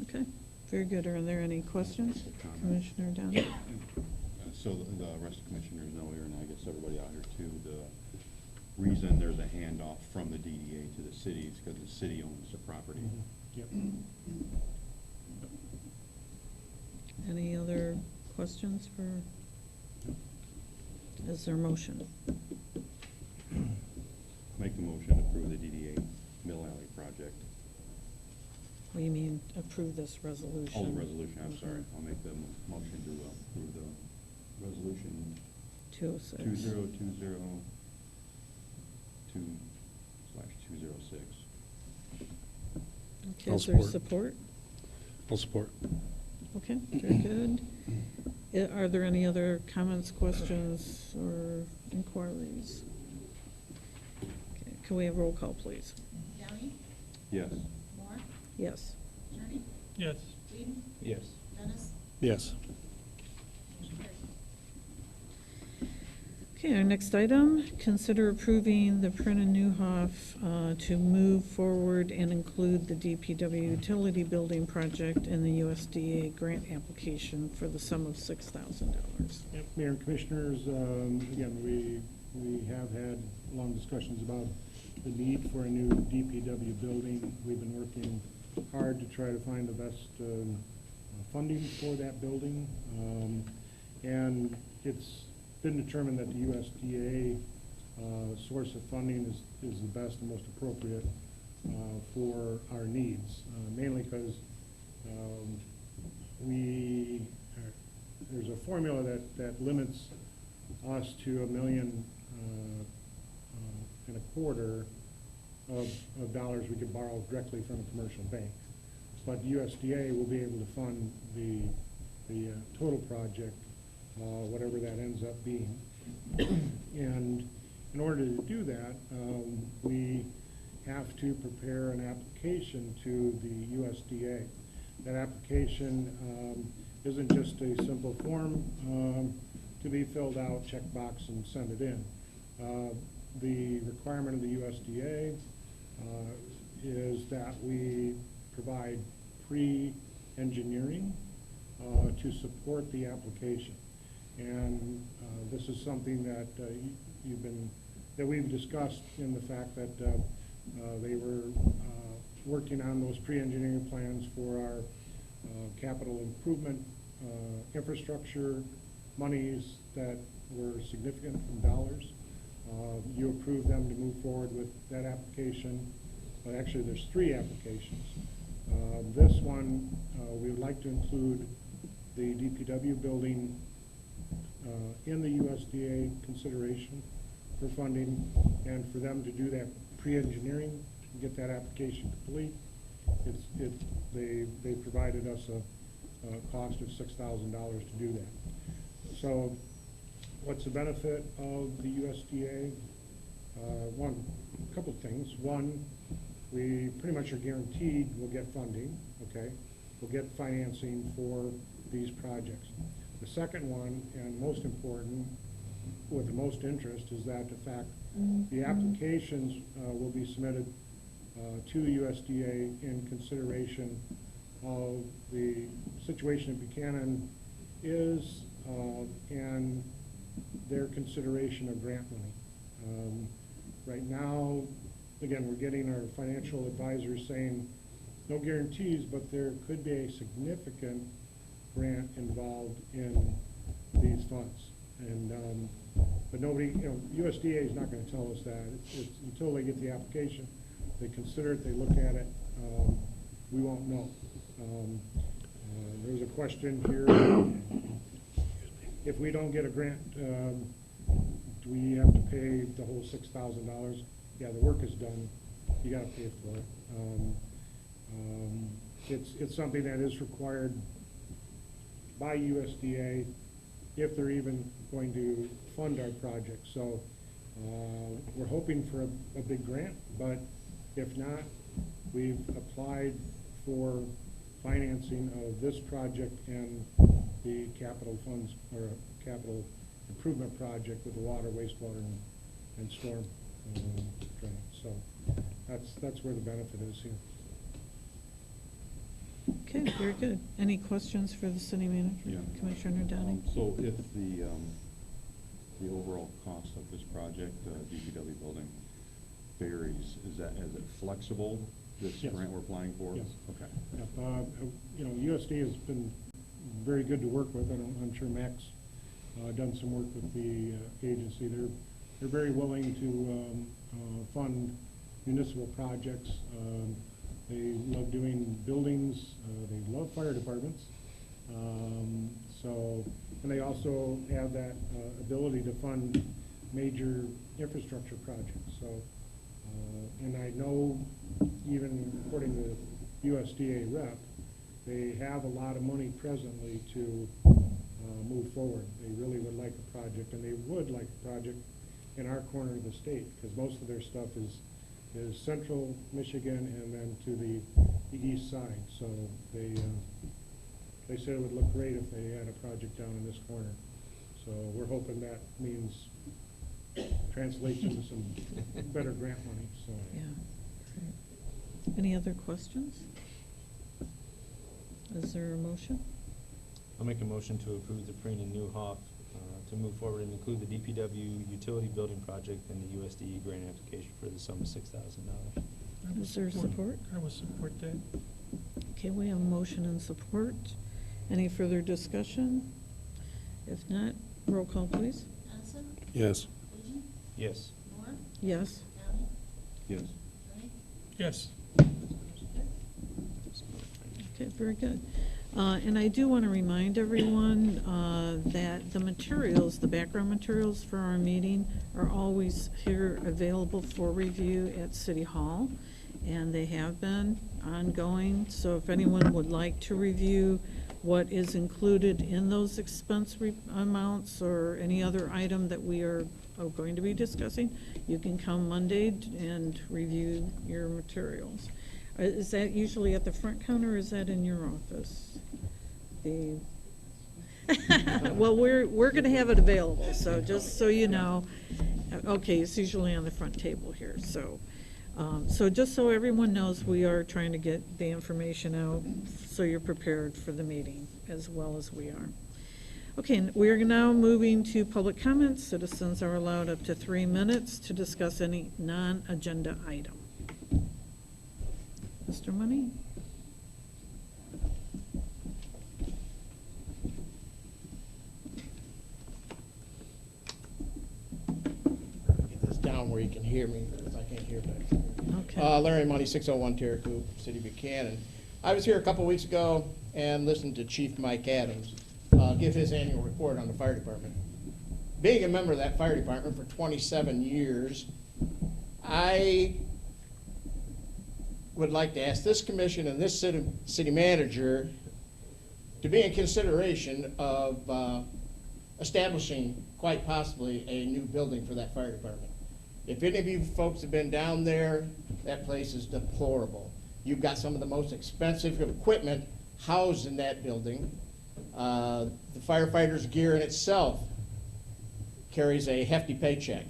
okay, very good. Are there any questions? Comment. Commissioner Downey? So the rest of the commissioners know here, and I guess everybody out here too, the reason there's a handoff from the DDA to the city is because the city owns the property. Yep. Any other questions for, is there a motion? Make the motion to approve the DDA Mill Alley project. What do you mean, approve this resolution? Oh, the resolution, I'm sorry. Mhm. I'll make the motion to approve the resolution 206. 2020-2/206. Okay, I'll is there support. support? I'll support. Okay, very good. Are there any other comments, questions, or inquiries? Okay, can we have roll call, please? Downey? Yes. Moore? Yes. Journey? Yes. Whedon? Yes. Dennis? Yes. Motion carried. Okay, our next item, consider approving the Prina Newhoff to move forward and include the DPW utility building project in the USDA grant application for the sum of $6,000. Yep, Mayor and Commissioners, again, we have had long discussions about the need for a new DPW building. We've been working hard to try to find the best funding for that building. And it's been determined that the USDA source of funding is the best and most appropriate for our needs, mainly because there's a formula that limits us to $1.25 million of dollars we could borrow directly from a commercial bank. But USDA will be able to fund the total project, whatever that ends up being. And in order to do that, we have to prepare an application to the USDA. That application isn't just a simple form to be filled out, check box, and send it in. The requirement of the USDA is that we provide pre-engineering to support the application. And this is something that we've discussed in the fact that they were working on those pre-engineering plans for our capital improvement infrastructure monies that were significant in dollars. You approved them to move forward with that application, but actually there's 3 applications. This one, we would like to include the DPW building in the USDA consideration for funding, and for them to do that pre-engineering, to get that application complete. They provided us a cost of $6,000 to do that. So what's the benefit of the USDA? A couple things. One, we pretty much are guaranteed we'll get funding, okay? We'll get financing for these projects. The second one, and most important, with the most interest, is that the fact the applications will be submitted to USDA in consideration of the situation in Buchanan is and their consideration of grant money. Right now, again, we're getting our financial advisors saying no guarantees, but there could be a significant grant involved in these funds. And but nobody, USDA is not going to tell us that. It's until they get the application, they consider it, they look at it, we won't know. There's a question here. If we don't get a grant do we have to pay the whole $6,000? Yeah, the work is done, you gotta pay for it. It's something that is required by USDA if they're even going to fund our project. So we're hoping for a big grant, but if not, we've applied for financing of this project and the capital funds, or capital improvement project with the water, wastewater, and storm drain. So that's where the benefit is here. Okay, very good. Any questions for the city manager, Yeah. Commissioner Downey? So if the overall cost of this project, DPW building, varies, is it flexible, this Yes. grant we're applying for? Yes. Okay. Yep. You know, USD has been very good to work with, and I'm sure Mac's done some work with the agency. They're very willing to fund municipal projects. They love doing buildings. They love fire departments. And they also have that ability to fund major infrastructure projects. So, and I know, even according to USDA rep, they have a lot of money presently to move forward. They really would like a project, and they would like a project in our corner of the state, because most of their stuff is central Michigan and then to the east side. So they said it would look great if they had a project down in this corner. So we're hoping that means translates into some better grant money. So Yeah. Great. Any other questions? Is there a motion? I'll make a motion to approve the Preen and Newhoff to move forward and include the DPW utility building project in the USDE grant application for the sum of $6,000. Is there support? I will support that. Okay, we have a motion and support. Any further discussion? If not, roll call, please. Dennison? Yes. Bajan? Yes. Moore? Yes. Downey? Yes. Gray? Yes. Okay, very good. And I do want to remind everyone that the materials, the background materials for our meeting are always here available for review at City Hall, and they have been ongoing. So if anyone would like to review what is included in those expense amounts or any other item that we are going to be discussing, you can come Monday and review your materials. Is that usually at the front counter, or is that in your office? Well, we're gonna have it available, so just so you know. Okay, it's usually on the front table here, so. So just so everyone knows, we are trying to get the information out, so you're prepared for the meeting as well as we are. Okay, and we are now moving to public comments. Citizens are allowed up to 3 minutes to discuss any non-agenda item. Mr. Money? Get this down where you can hear me, because I can't hear back there. Okay. Larry Money, 601 Terracoop, City of Buchanan. I was here a couple weeks ago and listened to Chief Mike Adams give his annual report on the fire department. Being a member of that fire department for 27 years, I would like to ask this commission and this city manager to be in consideration of establishing, quite possibly, a new building for that fire department. If any of you folks have been down there, that place is deplorable. You've got some of the most expensive equipment housed in that building. The firefighters' gear in itself carries a hefty paycheck.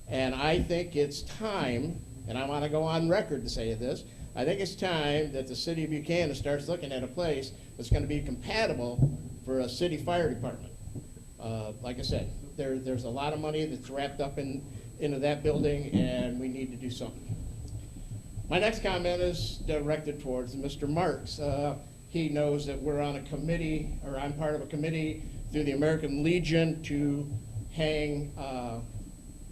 And I think it's time, and I want to go on record to say this, I think it's time that the city of Buchanan starts looking at a place that's going to be compatible for a city fire department. Like I said, there's a lot of money that's wrapped up into that building, and we need to do something. My next comment is directed towards Mr. Marks. He knows that we're on a committee, or I'm part of a committee through the American Legion to hang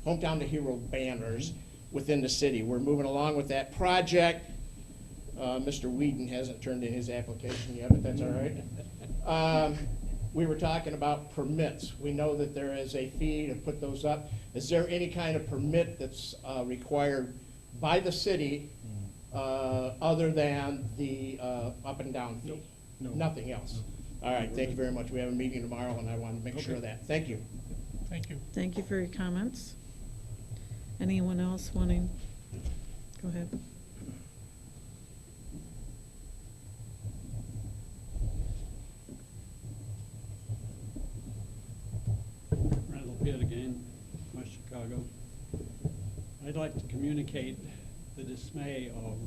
Hometown to Hero banners within the city. We're moving along with that project. Mr. Whedon hasn't turned in his application yet, but that's all right. we were talking about permits. We know that there is a fee to put those up. Is there any kind of permit that's required by the city other than the up and down fee? No. Nothing else? All right, thank you very much. We have a meeting tomorrow, and I want to make sure of that. Thank you. Thank you. Thank you for your comments. Anyone else wanting? Go ahead. Randall Peart again, West Chicago. I'd like to communicate the dismay of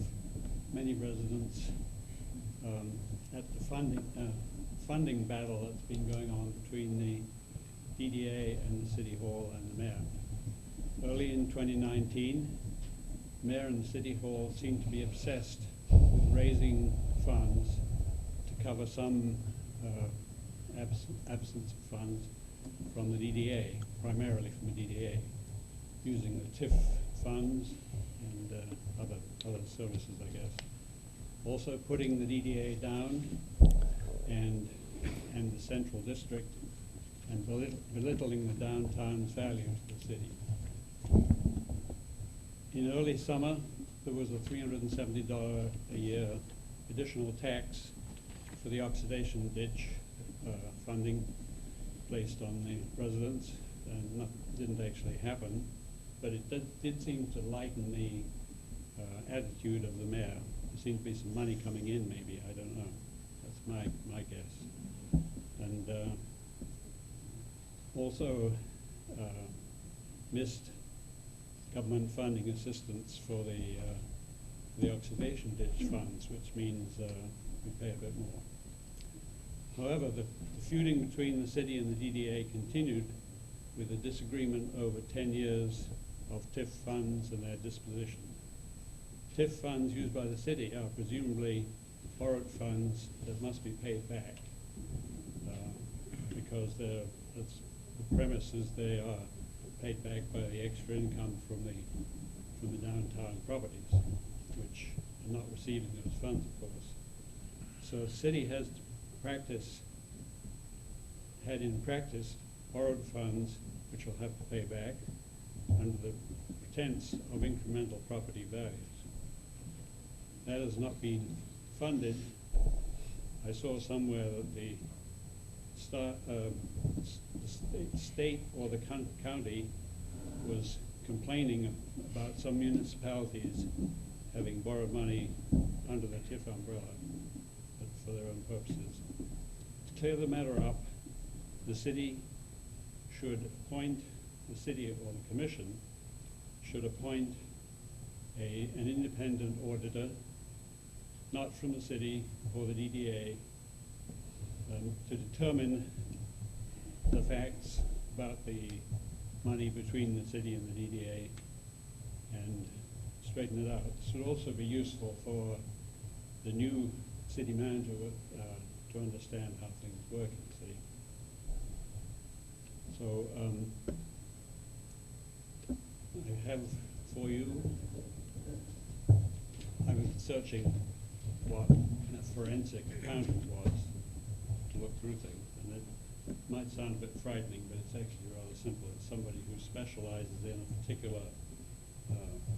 many residents at the funding battle that's been going on between the DDA and the City Hall and the mayor. Early in 2019, the mayor and the City Hall seemed to be obsessed with raising funds to cover some absence of funds from the DDA, primarily from the DDA, using the TIF funds and other services, I guess. Also putting the DDA down and the central district and belittling the downtown's value to the city. In early summer, there was a $370 a year additional tax for the oxidation ditch funding placed on the residents, and didn't actually happen, but it did seem to lighten the attitude of the mayor. There seemed to be some money coming in, maybe, I don't know. That's my guess. And also missed government funding assistance for the oxidation ditch funds, which means we pay a bit more. However, the feuding between the city and the DDA continued with a disagreement over 10 years of TIF funds and their disposition. TIF funds used by the city are presumably borrowed funds that must be paid back because the premise is they are paid back by the extra income from the downtown properties, which are not receiving those funds, of course. So the city has had in practice borrowed funds which will have to pay back under the pretense of incremental property values. That has not been funded. I saw somewhere that the state or the county was complaining about some municipalities having borrowed money under the TIF umbrella, but for their own purposes. To clear the matter up, the city should appoint, the city or the commission should appoint an independent auditor, not from the city or the DDA, to determine the facts about the money between the city and the DDA and straighten it out. This would also be useful for the new city manager to understand how things work in the city. So I have for you, I was searching what a forensic accountant was to look through things, and it might sound a bit frightening, but it's actually rather simple. It's somebody who specializes in a particular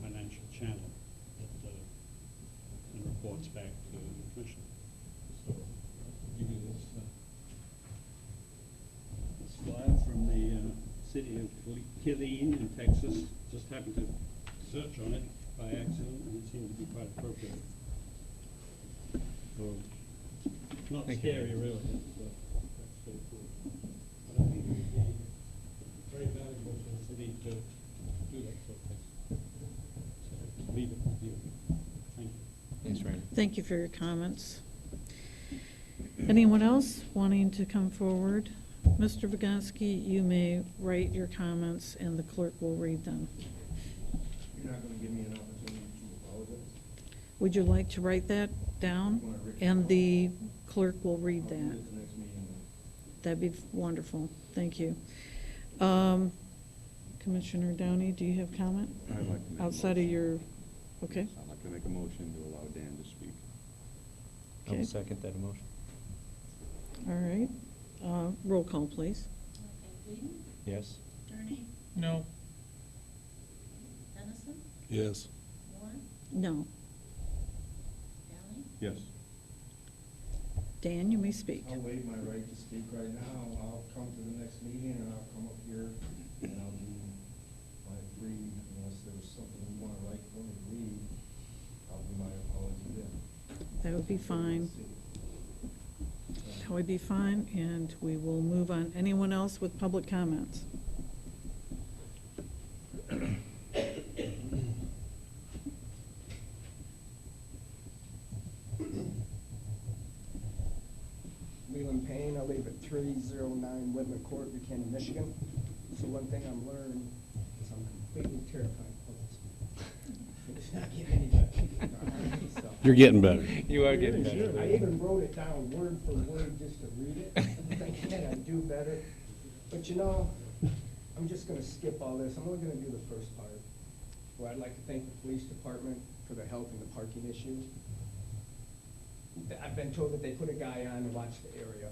financial channel that, and reports back to the commission. So I'll give you this flyer from the city of Killeen in Texas. Just happened to search on it by accident, and it seemed to be quite appropriate. So, not scary, really. It's quite straightforward. But I think it would be very valuable for the city to do that sort of thing. So, leave it with you. Thank you. Thanks, Randy. Thank you for your comments. Anyone else wanting to come forward? Mr. Vygotsky, you may write your comments and the clerk will read them. You're not going to give me an opportunity to apologize? Would you like to write that down? And the clerk will read that. At the next meeting. That'd be wonderful. Thank you. Commissioner Downey, do you have comment? I'd like to make a Outside of motion. your, okay. I'd like to make a motion to allow Dan to speak. I'll Okay. second that motion. All right. Roll call, please. Okay, Whedon, Yes. Gurney, No. Dennison, Yes. Moore, No. Downey, Yes. Dan, you may speak. I'll waive my right to speak right now. I'll come to the next meeting and I'll come up here and I'll do my free, unless there's something you want to write for me to read, I'll do my apology then. That would be fine. That would be fine, and we will move on. Anyone else with public comments? Leland Payne, I live at 309 Whitman Court, Buchanan, Michigan. So one thing I'm learning is I'm completely terrified of public speaking. It's not getting any better. So- You're getting better. You are getting better. I even wrote it down word for word just to read it, thinking that I'd do better. But you know, I'm just gonna skip all this. I'm only gonna do the first part, where I'd like to thank the police department for their help in the parking issue. I've been told that they put a guy on to watch the area,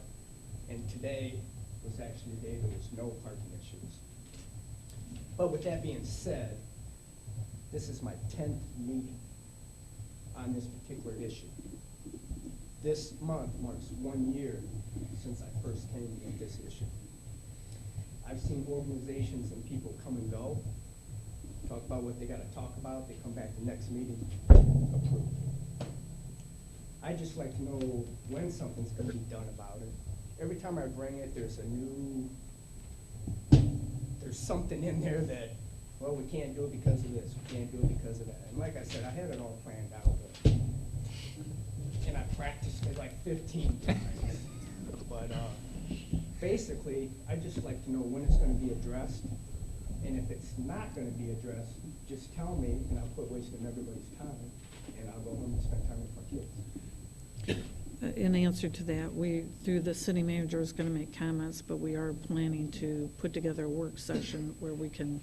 and today was actually the day there was no parking issues. But with that being said, this is my 10th meeting on this particular issue. This month marks 1 year since I first came with this issue. I've seen organizations and people come and go, talk about what they gotta talk about, they come back the next meeting, approve. I'd just like to know when something's gonna be done about it. Every time I bring it, there's something in there that, well, we can't do it because of this, we can't do it because of that. And like I said, I had it all planned out, and I practiced it like 15 times. But basically, I'd just like to know when it's gonna be addressed. And if it's not gonna be addressed, just tell me, and I'll quit wasting everybody's time, and I'll go home and spend time with my kids. In answer to that, through the city manager, is going to make comments, but we are planning to put together a work session where we can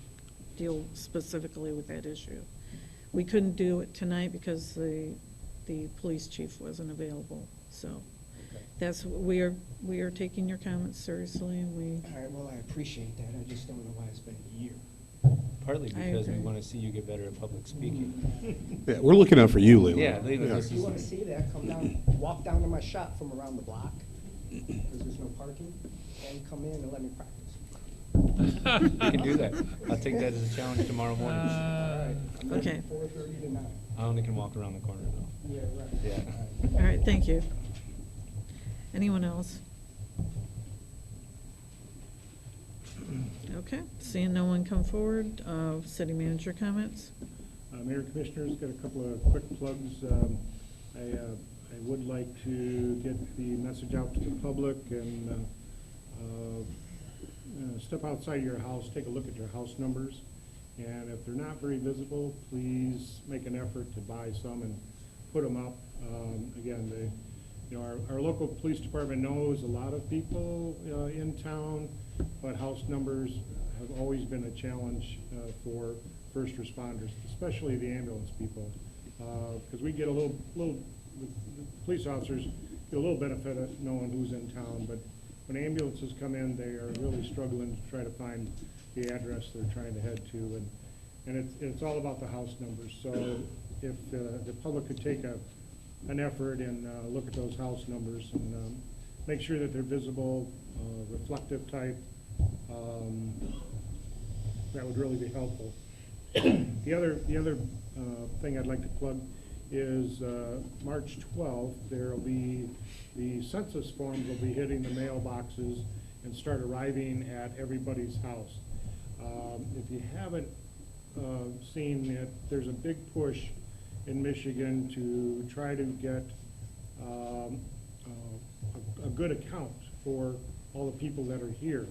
deal specifically with that issue. We couldn't do it tonight because the police chief wasn't available, so that's, we are taking your comments seriously, and we. All right, well, I appreciate that, I just don't know why it's been a year. Partly I because we agree. want to see you get better at public speaking. Yeah, we're looking out for you, Leland. Yeah, Leland, Yeah. this If you wanna see that, come down, walk down to my shop from around the block, because there's no parking, and come in and let me practice. We can do that. I'll take that as a challenge tomorrow morning. All right, I'm ready Okay. 4:30 to 9. I only can walk around the corner though. Yeah, right. Yeah. All right, thank you. Anyone else? Okay, seeing no one come forward, city manager comments? Mayor Commissioners, got a couple of quick plugs. I would like to get the message out to the public and step outside your house, take a look at your house numbers. And if they're not very visible, please make an effort to buy some and put them up. Again, our local police department knows a lot of people in town, but house numbers have always been a challenge for first responders, especially the ambulance people, because we get the police officers get a little benefit of knowing who's in town, but when ambulances come in, they are really struggling to try to find the address they're trying to head to, and it's all about the house numbers. So if the public could take an effort and look at those house numbers and make sure that they're visible, reflective type, that would really be helpful. The other thing I'd like to plug is March 12th, there'll be, the census forms will be hitting the mailboxes and start arriving at everybody's house. If you haven't seen it, there's a big push in Michigan to try to get a good account for all the people that are here.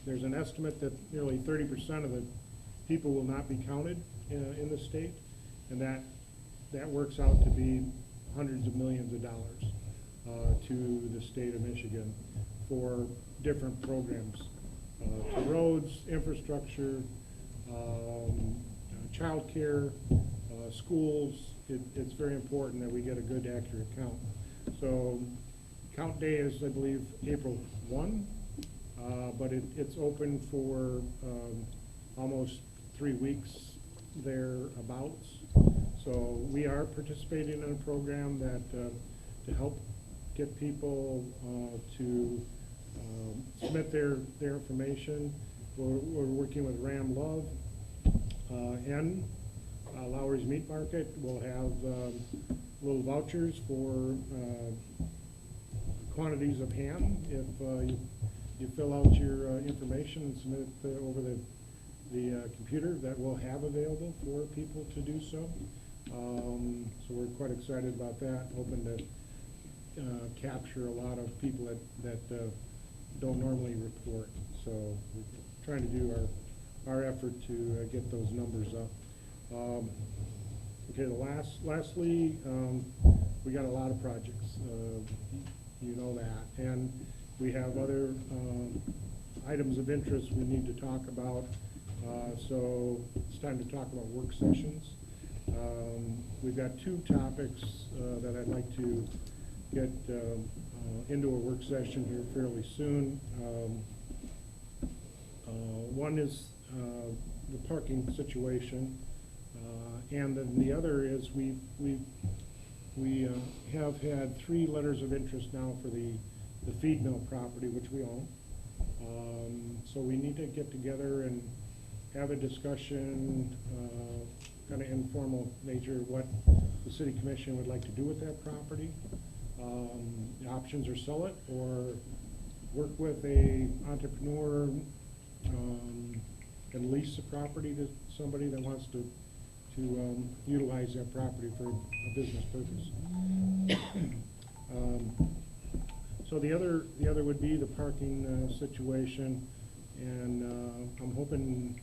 There's an estimate that nearly 30% of the people will not be counted in the state, and that works out to be hundreds of millions of dollars to the state of Michigan for different programs, to roads, infrastructure, child care, schools. It's very important that we get a good, accurate count. So count day is, I believe, April 1, but it's open for almost 3 weeks thereabouts. So we are participating in a program that to help get people to submit their information. We're working with Ram Love and Lowry's Meat Market. We'll have little vouchers for quantities of ham if you fill out your information and submit it over the computer that we'll have available for people to do so. So we're quite excited about that, hoping to capture a lot of people that don't normally report. So we're trying to do our effort to get those numbers up. Okay, lastly, we got a lot of projects. You know that. And we have other items of interest we need to talk about. So it's time to talk about work sessions. We've got 2 topics that I'd like to get into a work session here fairly soon. One is the parking situation, and then the other is we have had 3 letters of interest now for the feed mill property, which we own. So we need to get together and have a discussion, kind of informal nature, what the city commission would like to do with that property. The options are sell it or work with a entrepreneur and lease the property to somebody that wants to utilize that property for a business purpose. So the other would be the parking situation, and I'm hoping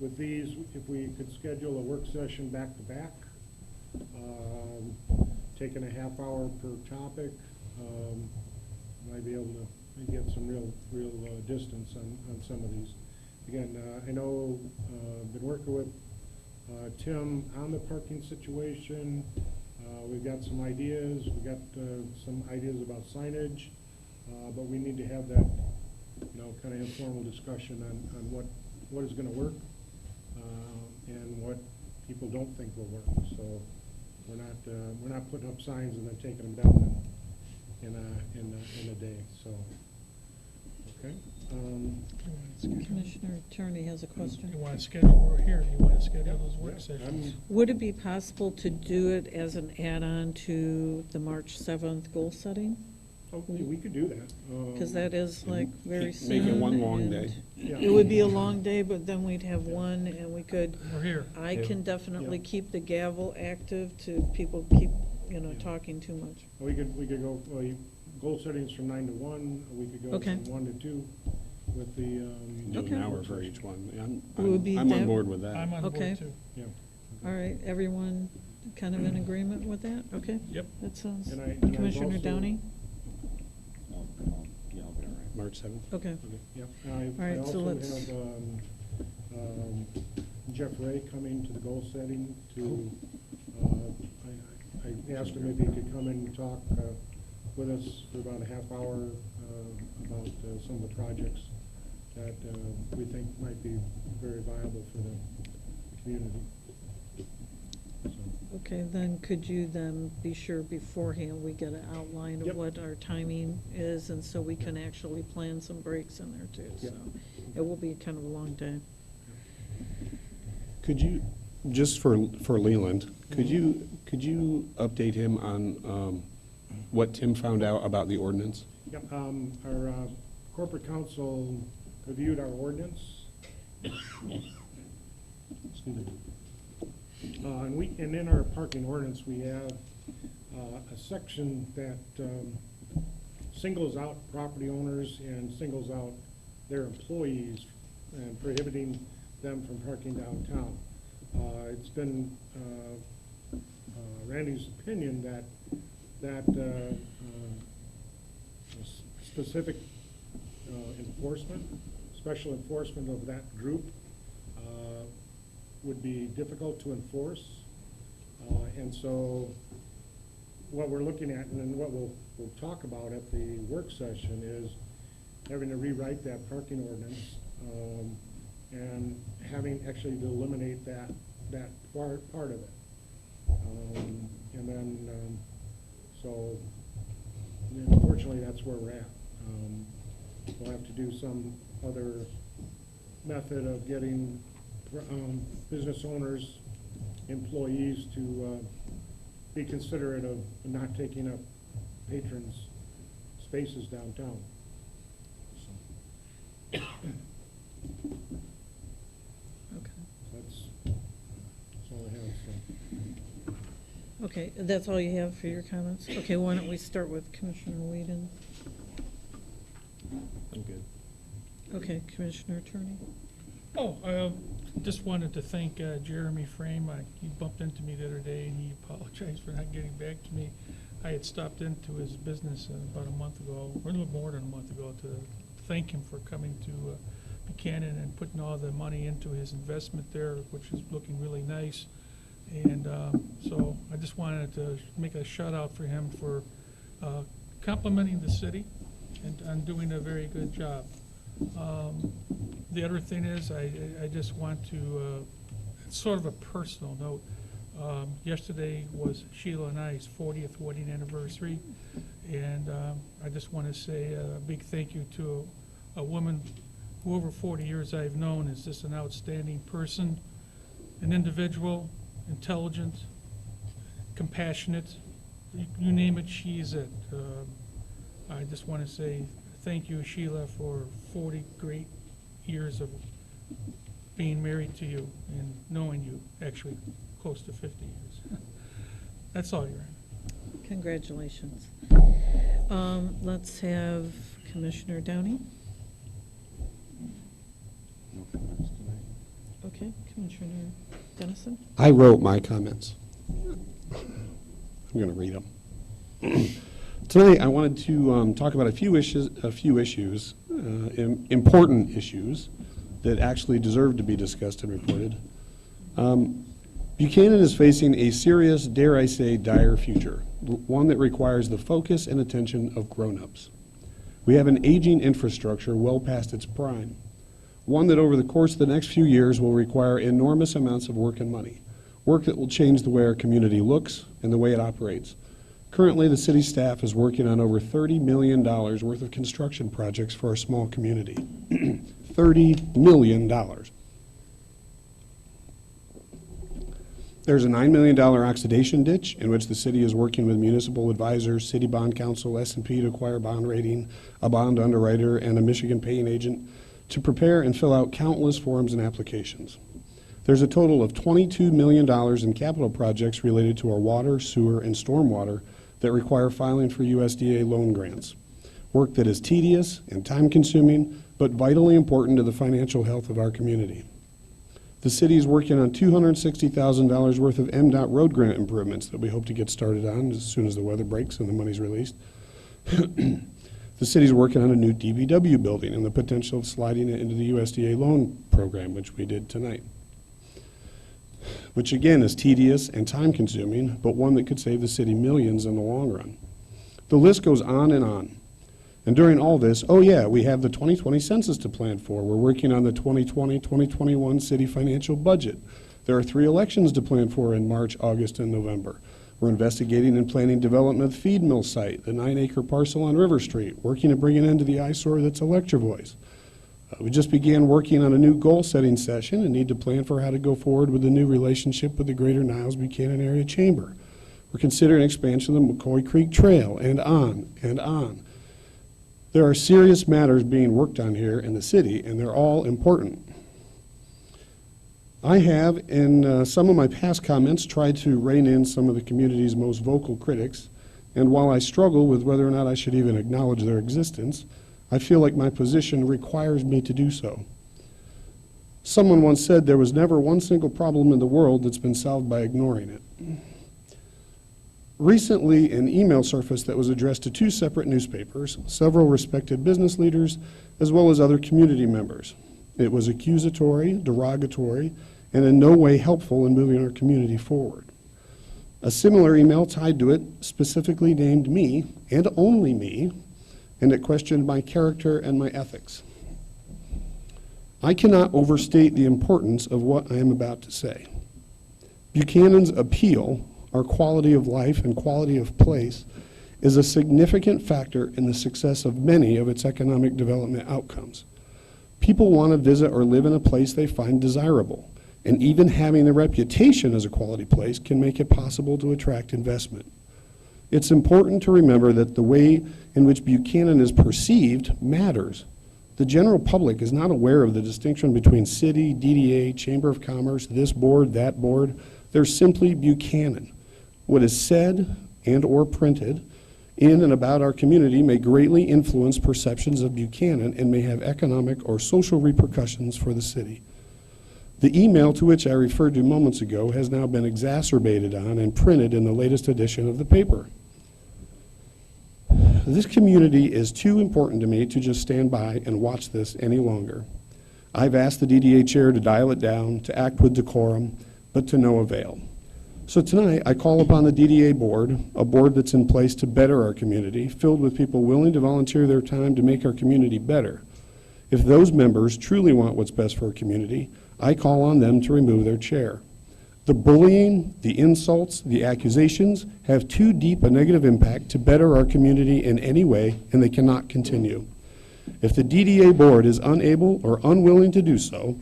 with these, if we could schedule a work session back to back, taking a half hour per topic, might be able to get some real distance on some of these. Again, I know been working with Tim on the parking situation. We've got some ideas. We've got some ideas about signage, but we need to have that, kind of informal discussion on what is going to work and what people don't think will work. So we're not putting up signs and then taking them down in a day. So okay. Commissioner Attorney has a question. You want to schedule, we're here, you want to schedule those work sessions? Would it be possible to do it as an add-on to the March 7th goal setting? Okay, we could do that. Because that is like very soon. Make it one long and day. Yeah. It would be a long day, but then we'd have one, and we could. We're here. I can definitely Yeah. keep the gavel active to people keep, talking too much. We could go, goal settings from 9 to 1, we could go Okay. from 1 to 2 with the. Do Okay. an hour for each one. Would be I'm on that- board with that. I'm on Okay. board too. Yeah. All right, everyone kind of in agreement with that? Okay? Yep. That sounds, And I've Commissioner also- Downey? Yeah, I'll be all right. March 7th? Okay. Yep. All I right, so also let's- have Jeff Ray coming to the goal setting to, I asked him if he could come in and talk with us for about a half hour about some of the projects that we think might be very viable for the community. So, Okay, then could you then be sure beforehand we get an outline of Yep. what our timing is, and so we can actually plan some breaks in there too, so. Yep. It will be kind of a long day. Could you, just for Leland, could you update him on what Tim found out about the ordinance? Yep, our corporate counsel reviewed our ordinance. Excuse me. And in our parking ordinance, we have a section that singles out property owners and singles out their employees and prohibiting them from parking downtown. It's been Randy's opinion that specific enforcement, special enforcement of that group would be difficult to enforce. And so what we're looking at, and then what we'll talk about at the work session is having to rewrite that parking ordinance, and having actually to eliminate that part of it. And then, so, unfortunately, that's where we're at. We'll have to do some other method of getting business owners, employees to be considerate of not taking up patrons' spaces downtown. So. Okay. That's all I have, so. Okay, that's all you have for your comments? Okay, why don't we start with Commissioner Whedon? I'm good. Okay, Commissioner Attorney? Oh, I just wanted to thank Jeremy Frame. He bumped into me the other day, and he apologized for not getting back to me. I had stopped into his business about a month ago, or a little more than a month ago, to thank him for coming to Buchanan and putting all the money into his investment there, which is looking really nice. And so I just wanted to make a shout out for him for complimenting the city and doing a very good job. The other thing is, I just want to, it's sort of a personal note. Yesterday was Sheila and I's 40th wedding anniversary, and I just want to say a big thank you to a woman who over 40 years I've known is just an outstanding person, an individual, intelligent, compassionate, you name it, she's it. I just want to say thank you, Sheila, for 40 great years of being married to you and knowing you, actually close to 50 years. That's all, Your Honor. Congratulations. Let's have Commissioner Downey. No comments tonight. Okay, Commissioner Dennison? I wrote my comments. I'm going to read them. Tonight, I wanted to talk about a few issues, important issues that actually deserve to be discussed and reported. Buchanan is facing a serious, dare I say, dire future, one that requires the focus and attention of grown-ups. We have an aging infrastructure well past its prime, one that over the course of the next few years will require enormous amounts of work and money, work that will change the way our community looks and the way it operates. Currently, the city staff is working on over $30 million worth of construction projects for our small community. $30 million. There's a $9 million oxidation ditch in which the city is working with municipal advisors, City Bond Council, S&P to acquire bond rating, a bond underwriter, and a Michigan paying agent to prepare and fill out countless forms and applications. There's a total of $22 million in capital projects related to our water, sewer, and stormwater that require filing for USDA loan grants. Work that is tedious and time-consuming, but vitally important to the financial health of our community. The city is working on $260,000 worth of MDOT road grant improvements that we hope to get started on as soon as the weather breaks and the money's released. The city's working on a new DBW building and the potential of sliding it into the USDA loan program, which we did tonight, which again is tedious and time-consuming, but one that could save the city millions in the long run. The list goes on and on. And during all this, oh yeah, we have the 2020 census to plan for. We're working on the 2020-2021 city financial budget. There are 3 elections to plan for in March, August, and November. We're investigating and planning development of the feed mill site, the 9-acre parcel on River Street, working to bring an end to the eyesore that's Electrovoice. We just began working on a new goal-setting session and need to plan for how to go forward with a new relationship with the Greater Niles Buchanan Area Chamber. We're considering expansion of the McCoy Creek Trail, and on and on. There are serious matters being worked on here in the city, and they're all important. I have, in some of my past comments, tried to rein in some of the community's most vocal critics, and while I struggle with whether or not I should even acknowledge their existence, I feel like my position requires me to do so. Someone once said there was never one single problem in the world that's been solved by ignoring it. Recently, an email surfaced that was addressed to 2 separate newspapers, several respected business leaders, as well as other community members. It was accusatory, derogatory, and in no way helpful in moving our community forward. A similar email tied to it specifically named me, and only me, and it questioned my character and my ethics. I cannot overstate the importance of what I am about to say. Buchanan's appeal, our quality of life and quality of place, is a significant factor in the success of many of its economic development outcomes. People want to visit or live in a place they find desirable, and even having the reputation as a quality place can make it possible to attract investment. It's important to remember that the way in which Buchanan is perceived matters. The general public is not aware of the distinction between city, DDA, Chamber of Commerce, this board, that board. They're simply Buchanan. What is said and or printed in and about our community may greatly influence perceptions of Buchanan and may have economic or social repercussions for the city. The email to which I referred to moments ago has now been exacerbated on and printed in the latest edition of the paper. This community is too important to me to just stand by and watch this any longer. I've asked the DDA chair to dial it down, to act with decorum, but to no avail. So tonight, I call upon the DDA board, a board that's in place to better our community, filled with people willing to volunteer their time to make our community better. If those members truly want what's best for our community, I call on them to remove their chair. The bullying, the insults, the accusations have too deep a negative impact to better our community in any way, and they cannot continue. If the DDA board is unable or unwilling to do so,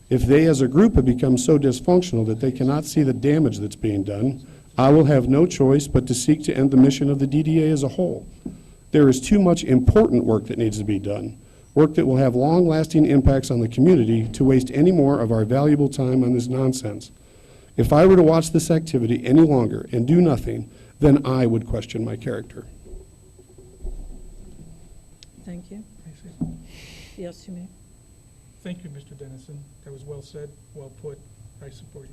if they as a group have become so dysfunctional that they cannot see the damage that's being done, I will have no choice but to seek to end the mission of the DDA as a whole. There is too much important work that needs to be done, work that will have long-lasting impacts on the community, to waste any more of our valuable time on this nonsense. If I were to watch this activity any longer and do nothing, then I would question my character. Thank you. May I say something? Yes, you may. Thank you, Mr. Dennison. That was well said, well put. I support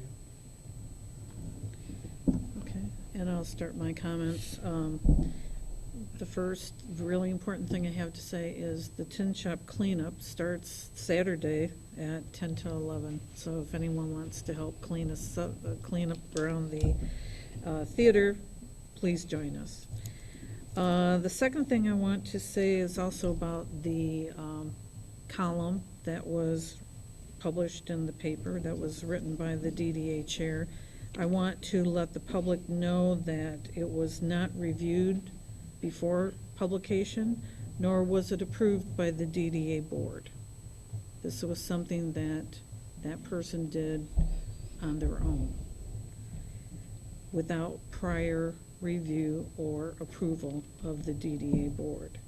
you. Okay, and I'll start my comments. The first really important thing I have to say is the Tin Shop cleanup starts Saturday at 10 to 11. So if anyone wants to help clean up around the theater, please join us. The second thing I want to say is also about the column that was published in the paper that was written by the DDA chair. I want to let the public know that it was not reviewed before publication, nor was it approved by the DDA board. This was something that that person did on their own, without prior review or approval of the DDA board.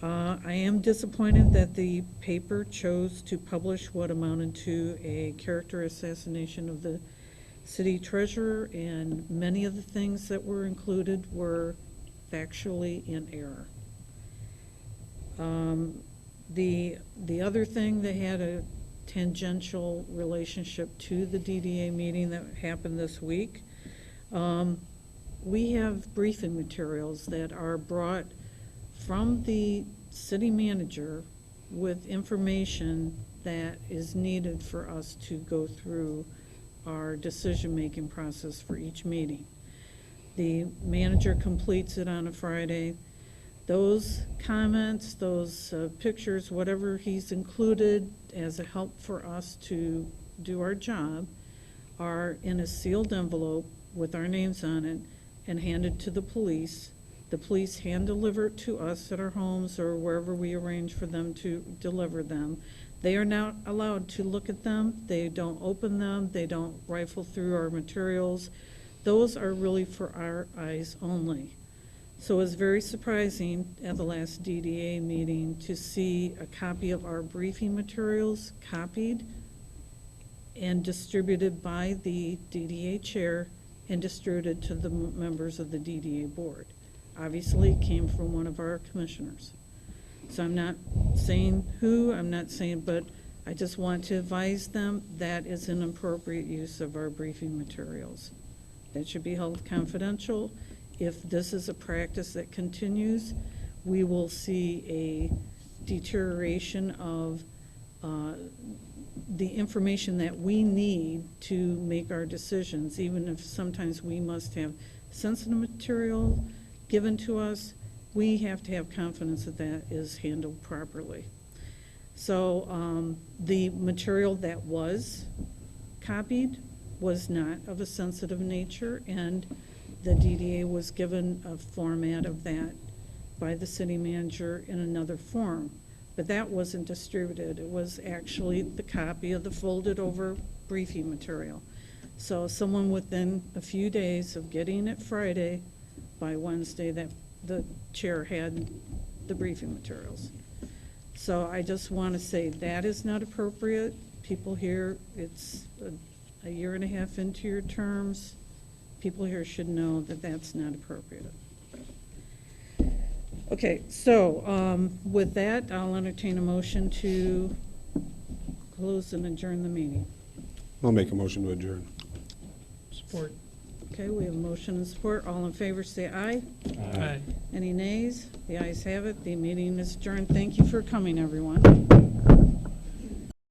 I am disappointed that the paper chose to publish what amounted to a character assassination of the city treasurer, and many of the things that were included were factually in error. The other thing that had a tangential relationship to the DDA meeting that happened this week, we have briefing materials that are brought from the city manager with information that is needed for us to go through our decision-making process for each meeting. The manager completes it on a Friday. Those comments, those pictures, whatever he's included as a help for us to do our job, are in a sealed envelope with our names on it and handed to the police. The police hand deliver it to us at our homes or wherever we arrange for them to deliver them. They are not allowed to look at them. They don't open them. They don't rifle through our materials. Those are really for our eyes only. So it was very surprising at the last DDA meeting to see a copy of our briefing materials copied and distributed by the DDA chair and distributed to the members of the DDA board. Obviously, it came from one of our commissioners. So I'm not saying who, I'm not saying, but I just want to advise them that is an appropriate use of our briefing materials. That should be held confidential. If this is a practice that continues, we will see a deterioration of the information that we need to make our decisions, even if sometimes we must have sensitive material given to us, we have to have confidence that that is handled properly. So the material that was copied was not of a sensitive nature, and the DDA was given a format of that by the city manager in another form. But that wasn't distributed. It was actually the copy of the folded over briefing material. So someone within a few days of getting it Friday, by Wednesday, that the chair had the briefing materials. So I just want to say that is not appropriate. People here, it's a year and a half into your terms. People here should know that that's not appropriate. Okay, so with that, I'll entertain a motion to close and adjourn the meeting. I'll make a motion to adjourn. Support. Okay, we have a motion and support. All in favor, say aye. Aye. Any nays? The ayes have it. The meeting is adjourned. Thank you for coming, everyone.